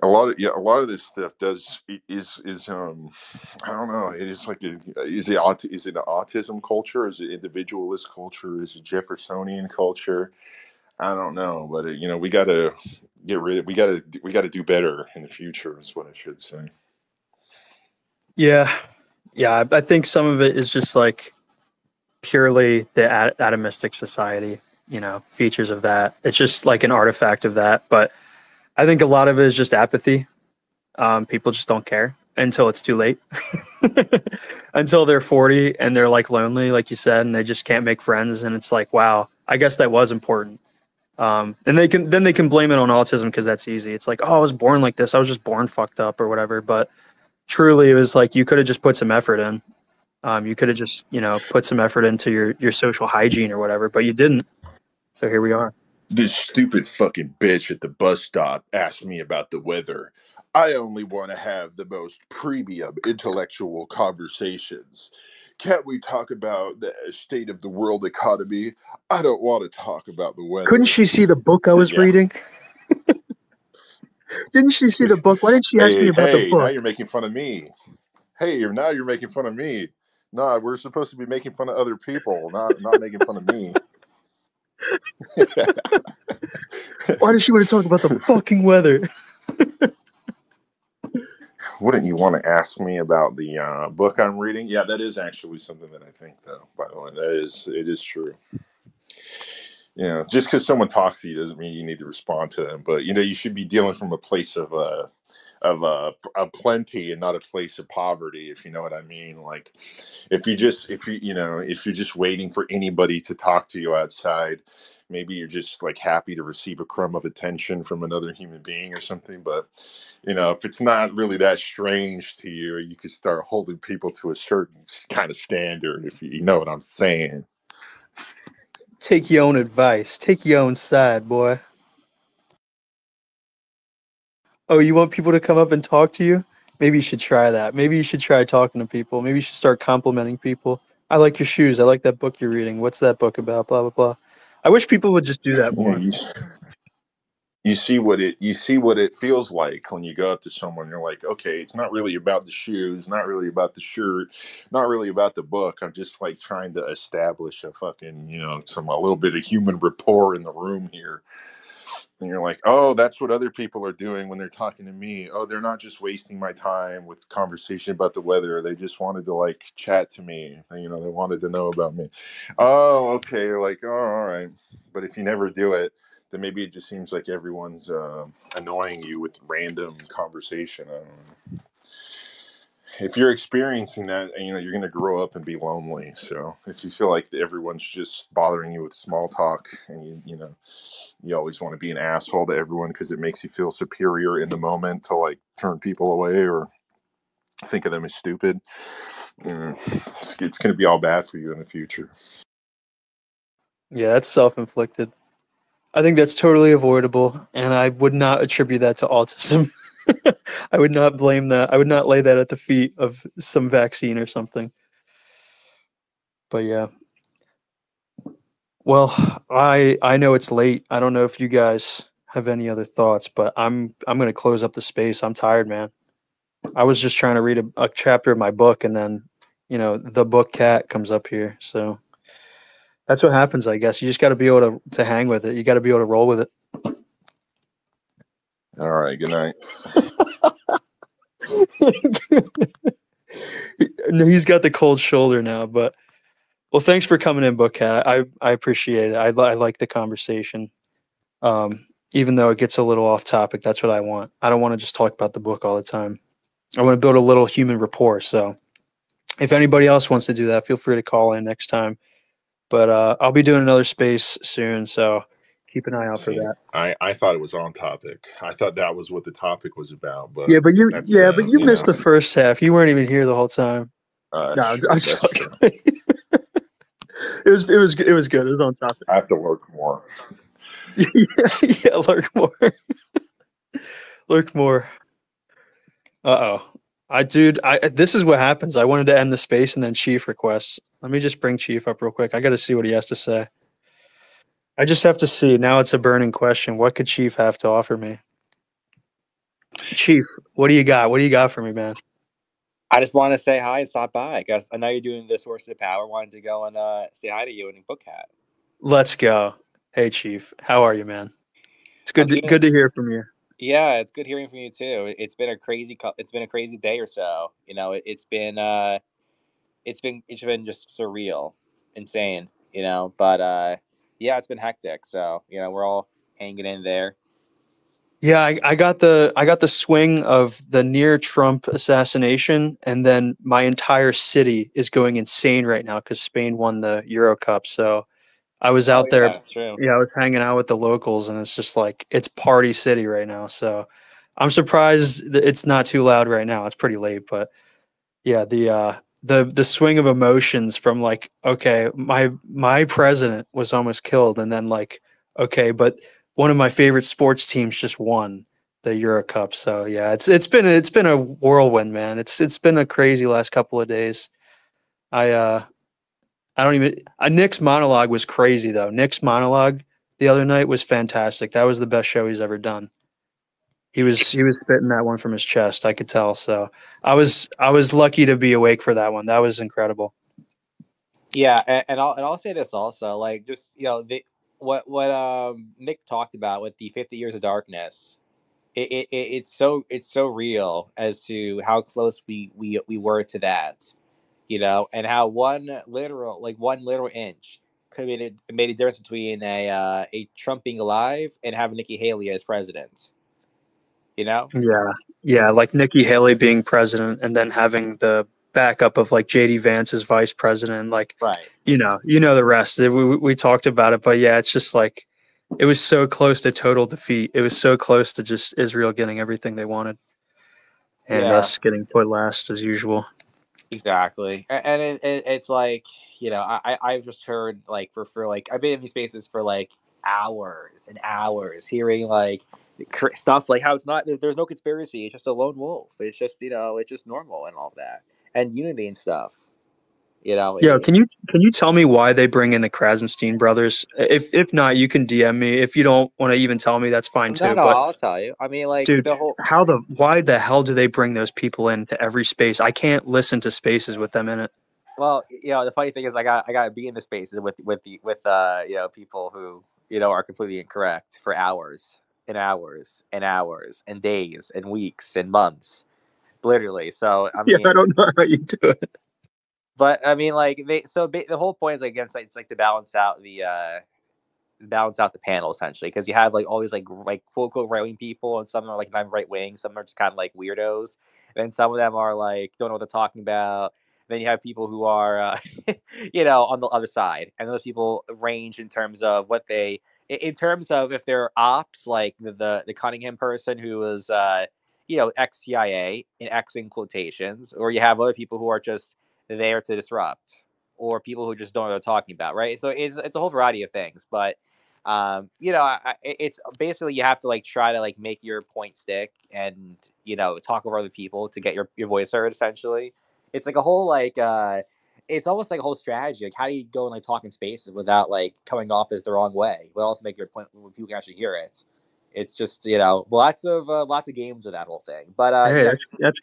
A lot of this stuff does is I don't know. It is like is it an autism culture? Is it individualist culture? Is it Jeffersonian culture? I don't know, but we gotta get rid of. We gotta do better in the future. Is what I should say. Yeah, yeah. I think some of it is just like purely the atomistic society, features of that. It's just like an artifact of that. But I think a lot of it is just apathy. People just don't care until it's too late, until they're 40 and they're like lonely, like you said, and they just can't make friends. And it's like, wow, I guess that was important. And they can blame it on autism because that's easy. It's like, oh, I was born like this. I was just born fucked up or whatever. But truly, it was like you could have just put some effort in. You could have just, put some effort into your social hygiene or whatever, but you didn't. So here we are. This stupid fucking bitch at the bus stop asked me about the weather. I only want to have the most premium intellectual conversations. Can't we talk about the state of the world economy? I don't want to talk about the Couldn't weather. she see the book I was Yeah. reading? Didn't she see the book? Why didn't she ask me Hey, about the hey, now book? you're making fun of me. Hey, now you're making fun of me. No, we're supposed to be making fun of other people, not making fun of me. Why does she want to talk about the fucking weather? Wouldn't you want to ask me about the book I'm reading? Yeah, that is actually something that I think, though. By the way, it is true. Just because someone talks to you doesn't mean you need to respond to them. But you should be dealing from a place of plenty and not a place of poverty, if you know what I mean. Like, if you're just waiting for anybody to talk to you outside, maybe you're just like happy to receive a crumb of attention from another human being or something. But if it's not really that strange to you, you could start holding people to a certain kind of standard, if you know what I'm saying. Take your own advice. Take your own side, boy. Oh, you want people to come up and talk to you? Maybe you should try that. Maybe you should try talking to people. Maybe you should start complimenting people. I like your shoes. I like that book you're reading. What's that book about? Blah blah blah. I wish people would just do that Yeah, more. you see what it feels like when you go up to someone. You're like, okay, it's not really about the shoes, not really about the shirt, not really about the book. I'm just like trying to establish a fucking a little bit of human rapport in the room here. And you're like, oh, that's what other people are doing when they're talking to me. Oh, they're not just wasting my time with conversation about the weather. They just wanted to like chat to me. They wanted to know about me. Oh, okay. Like, oh, all right. But if you never do it, then maybe it just seems like everyone's annoying you with random conversation. I don't know. If you're experiencing that, you're going to grow up and be lonely. So if you feel like everyone's just bothering you with small talk, and you always want to be an asshole to everyone because it makes you feel superior in the moment to like turn people away or think of them as stupid, it's going to be all bad for you in the future. Yeah, that's self-inflicted. I think that's totally avoidable, and I would not attribute that to autism. I would not blame that. I would not lay that at the feet of some vaccine or something. But yeah. Well, I know it's late. I don't know if you guys have any other thoughts, but I'm gonna close up the space. I'm tired, man. I was just trying to read a chapter of my book, and then the book cat comes up here. So that's what happens, I guess. You just got to be able to hang with it. You got to be able to roll with it. All right, good night. No, he's got the cold shoulder now, but well, thanks for coming in, book cat. I appreciate it. I like the conversation. Even though it gets a little off topic, that's what I want. I don't want to just talk about the book all the time. I want to build a little human rapport. So if anybody else wants to do that, feel free to call in next time. But I'll be doing another space soon, so keep an eye out for See, that. I thought it was on topic. I thought that was what the topic was about, Yeah, but but you that's yeah, but you missed the first half. You weren't even here the whole time. No, that's I'm true. just That's fucking. true. It was good. It was on topic. I have to work more. Yeah, yeah, lurk more. Lurk more. Uh-oh. I this is what happens. I wanted to end the space and then Chief requests. Let me just bring Chief up real quick. I got to see what he has to say. I just have to see. Now it's a burning question. What could Chief have to offer me? Chief, what do you got? What do you got for me, man? I just want to say hi and stop by. I guess I know you're doing the Sources of Power. Wanted to go and say hi to you and book hat. Let's go. Hey, Chief. How are you, man? It's I'm doing. good to hear from you. Yeah, it's good hearing from you too. It's been a crazy day or so. It's been just surreal, insane. But yeah, it's been hectic. So we're all hanging in there. Yeah, I got the swing of the near Trump assassination, and then my entire city is going insane right now because Spain won the Euro Cup. So I was Oh out yeah, there, that's true. yeah, I was hanging out with the locals, and it's just like it's party city right now. So I'm surprised that it's not too loud right now. It's pretty late, but yeah, the swing of emotions from like, okay, my president was almost killed, and then like, okay, but one of my favorite sports teams just won the Euro Cup. So yeah, it's been a whirlwind, man. It's been a crazy last couple of days. I I don't even. Nick's monologue was crazy though. Nick's monologue the other night was fantastic. That was the best show he's ever done. He was spitting that one from his chest. I could tell. So I was lucky to be awake for that one. That was incredible. Yeah, and I'll say this also, like, just, the what Nick talked about with the 50 Years of Darkness. It's so real as to how close we were to that, and how one literal inch could made a difference between a Trump being alive and having Nikki Haley as president. You know, Yeah, yeah, it's like Nikki Haley being president, and then having the backup of like JD Vance as vice president. Like, right. you know the rest. We talked about it, but yeah, it's just like it was so close to total defeat. It was so close to just Israel getting everything they wanted, and Yeah, us getting put last as usual. exactly. And it's like, I've just heard, like, for like, I've been in these spaces for like hours and hours, hearing like stuff like how it's not there's no conspiracy. It's just a lone wolf. It's just, it's just normal and all that, and unity and stuff. You know, Yeah, it, can you tell me why they bring in the Krasenstein brothers? If not, you can DM me. If you don't want to even tell me, that's fine no, too. no, But I'll tell you. I mean, like, dude, the whole. why the hell do they bring those people into every space? I can't listen to spaces with them in it. Well, the funny thing is, I got to be in the spaces with people who, are completely incorrect for hours and hours and hours and days and weeks and months, literally. So I Yeah, I mean, don't know how you do it. but I mean, like, the whole point is, like, against, like, it's like to balance out the panel, essentially, because you have like all these like quote unquote right wing people, and some are like not right wing, some are just kind of like weirdos, and then some of them are like don't know what they're talking about. Then you have people who are on the other side, and those people range in terms of what they in terms of if they're ops, like the Cunningham person who was ex CIA in X in quotations, or you have other people who are just there to disrupt, or people who just don't know what they're talking about, right? So it's a whole variety of things, but it's basically you have to like try to like make your point stick, and talk over other people to get your voice heard. Essentially, it's like a whole it's almost like a whole strategy. Like, how do you go and like talk in spaces without like coming off as the wrong way, but also make your point when people can actually hear it. It's just lots of games with that whole thing. But Hey, yeah, that's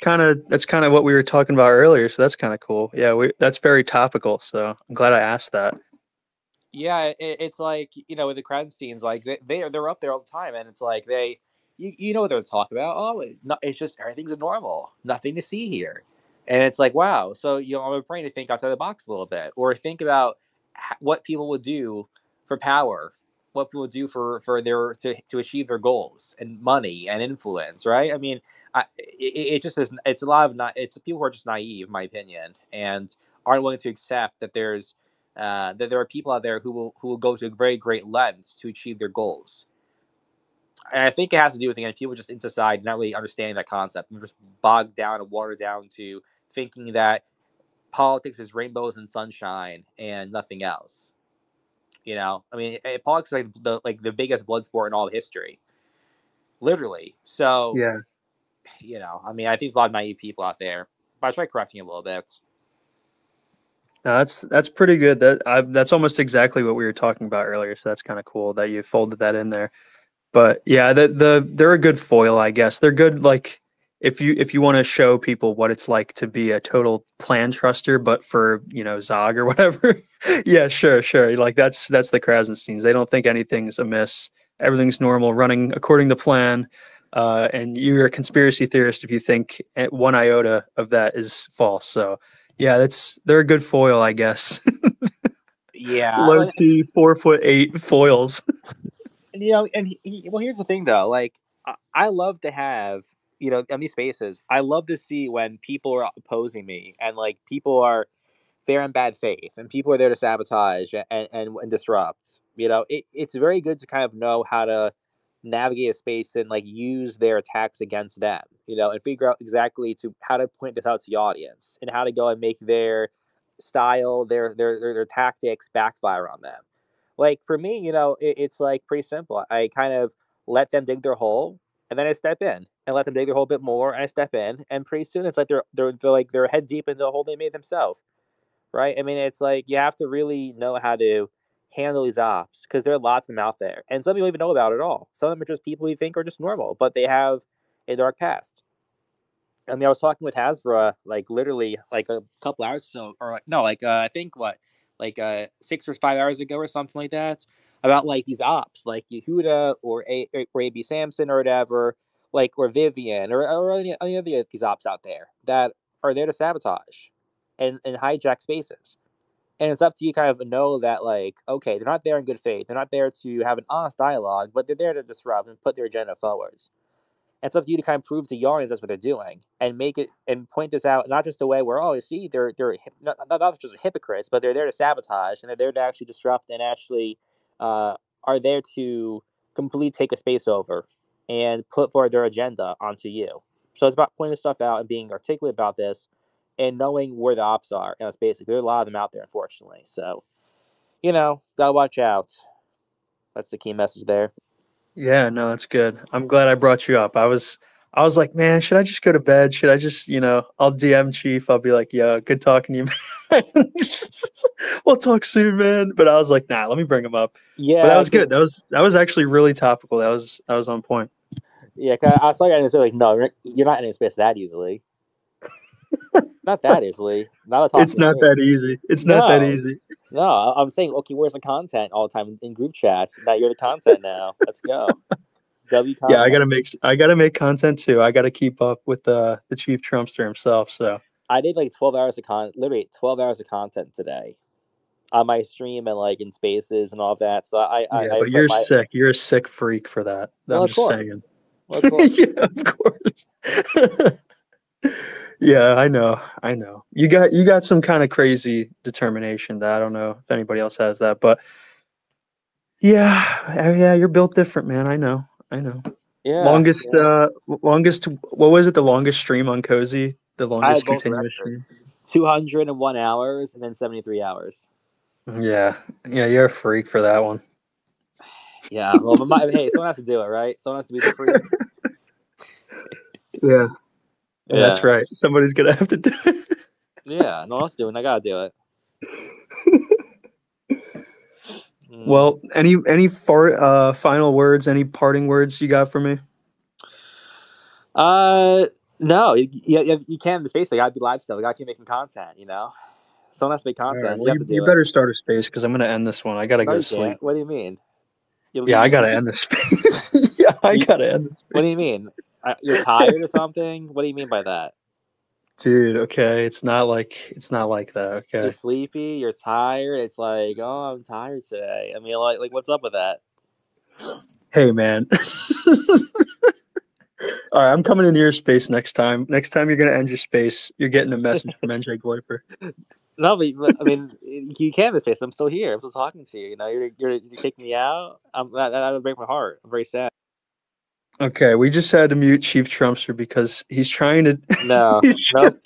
kind of what we were talking about earlier. So that's kind of cool. Yeah, that's very topical. So I'm glad I asked that. yeah, it's like, with the Krasensteins, like they're up there all the time, and it's like you know what they're talking about. Oh, it's just everything's normal, nothing to see here, and it's like, wow. So I'm praying to think outside the box a little bit, or think about what people would do for power, what people would do for their to achieve their goals and money and influence, right? I mean, it just is. It's a lot of not. It's people who are just naive, in my opinion, and aren't willing to accept that there are people out there who will go to very great lengths to achieve their goals. And I think it has to do with, again, people just in society not really understanding that concept, and just bogged down and watered down to thinking that politics is rainbows and sunshine and nothing else. I mean, politics is like the biggest blood sport in all of history, literally. So, Yeah. I mean, I think there's a lot of naive people out there. But I try correcting it a little bit. No, that's pretty good. That's almost exactly what we were talking about earlier. So that's kind of cool that you folded that in there. But yeah, they're a good foil, I guess. They're good like if you want to show people what it's like to be a total plan truster, but for Zog or whatever. Yeah, sure, sure. Like that's the Krasensteins. They don't think anything's amiss. Everything's normal, running according to plan. And you're a conspiracy theorist if you think one iota of that is false. So yeah, they're a good foil, I guess. Yeah, Low key 4'8" foils. well, here's the thing though. Like, I love to have, in these spaces, I love to see when people are opposing me, and like people are there in bad faith, and people are there to sabotage and disrupt. It's very good to kind of know how to navigate a space and like use their attacks against them, and figure out exactly to how to point this out to the audience, and how to go and make their style, their tactics backfire on them. Like, for me, it's like pretty simple. I kind of let them dig their hole, and then I step in and let them dig their hole a bit more, and I step in, and pretty soon it's like they're like they're head deep in the hole they made themselves, right? I mean, it's like you have to really know how to handle these ops, because there are lots of them out there, and some people don't even know about it at all. Some of them are just people we think are just normal, but they have a dark past. I mean, I was talking with Hasbro like literally like a couple hours so, or like, no, like I think what, like 6 or 5 hours ago or something like that, about like these ops like Yehuda or AB Samson or whatever, like or Vivian or any of these ops out there that are there to sabotage and hijack spaces. And it's up to you kind of know that like, okay, they're not there in good faith. They're not there to have an honest dialogue, but they're there to disrupt and put their agenda forwards. It's up to you to kind of prove to the audience that's what they're doing and make it and point this out, not just a way where, oh, you see, they're not just hypocrites, but they're there to sabotage and they're there to actually disrupt and actually are there to completely take a space over and put forward their agenda onto you. So it's about pointing this stuff out and being articulate about this and knowing where the ops are. And it's basically, there are a lot of them out there, unfortunately. So, gotta watch out. That's the key message there. Yeah, no, that's good. I'm glad I brought you up. I was like, man, should I just go to bed? Should I just, I'll DM Chief. I'll be like, yeah, good talking to you, man. We'll talk soon, man. But I was like, nah, let me bring him up. But that Yeah, was good. That was actually really topical. That was on point. yeah, cause I saw you in space like, no, you're not in space that easily. Not that easily. Not talking It's to not me. that easy. It's not that No, easy. no. I'm saying, okay, where's the content all the time in group chats? Now you're the content now. Let's go. W Yeah, I content. gotta make content too. I gotta keep up with the Chief Trumpster himself. So I did like 12 hours of literally 12 hours of content today on my stream and like in spaces and all of that. So yeah, I but put you're my, sick. You're a sick freak for that. well, I'm of just course. saying. Well, of course. Yeah, of course. Yeah, I know. I know. You got some kind of crazy determination that I don't know if anybody else has that, but yeah, you're built different, man. I know. I know. Yeah. Longest Yeah. longest what was it? The longest stream on Cozy? The I had longest both continuous records. stream? 201 hours and then 73 hours. Yeah. Yeah, you're a freak for that one. Yeah. Well, but hey, someone has to do it, right? Someone has to be the freak. Yeah. That's Yeah. right. Somebody's gonna have to do it. Yeah. No one else doing. I gotta do it. Mm. Well, any final words, any parting words you got for me? No, you can't in the space. I gotta be live still. I gotta keep making content. Someone has to make All right. content. You Well, have you, to you do it. better start a space because I'm gonna end this one. I gotta No, go to you sleep. can't. What do you mean? Yeah, I gotta end the space. Yeah, I gotta end the What do space. you mean? You're tired or something? What do you mean by that? Dude, okay, it's not like that, You're okay. sleepy. You're tired. It's like, oh, I'm tired today. I mean, like what's up with that? Hey, man. All right, I'm coming into your space next time. Next time you're gonna end your space, you're getting a message from NJ Gloiper. No, but I mean, you can in this space. I'm still here. I'm still talking to you. You kick me out. That would break my heart. I'm very sad. Okay, we just had to mute Chief Trumpster because he's trying to. No, he's nope.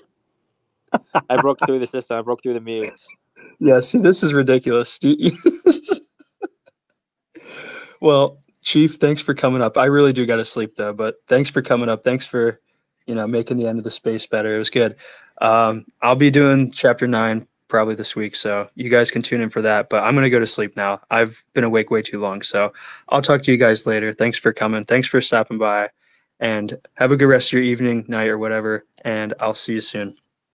I broke through the system. I broke through the mute. Yeah, see, this is ridiculous. Well, Chief, thanks for coming up. I really do got to sleep though, but thanks for coming up. Thanks for, making the end of the space better. It was good. I'll be doing chapter 9 probably this week, so you guys can tune in for that. But I'm gonna go to sleep now. I've been awake way too long, so I'll talk to you guys later. Thanks for coming. Thanks for stopping by, and have a good rest of your evening, night, or whatever. And I'll see you soon.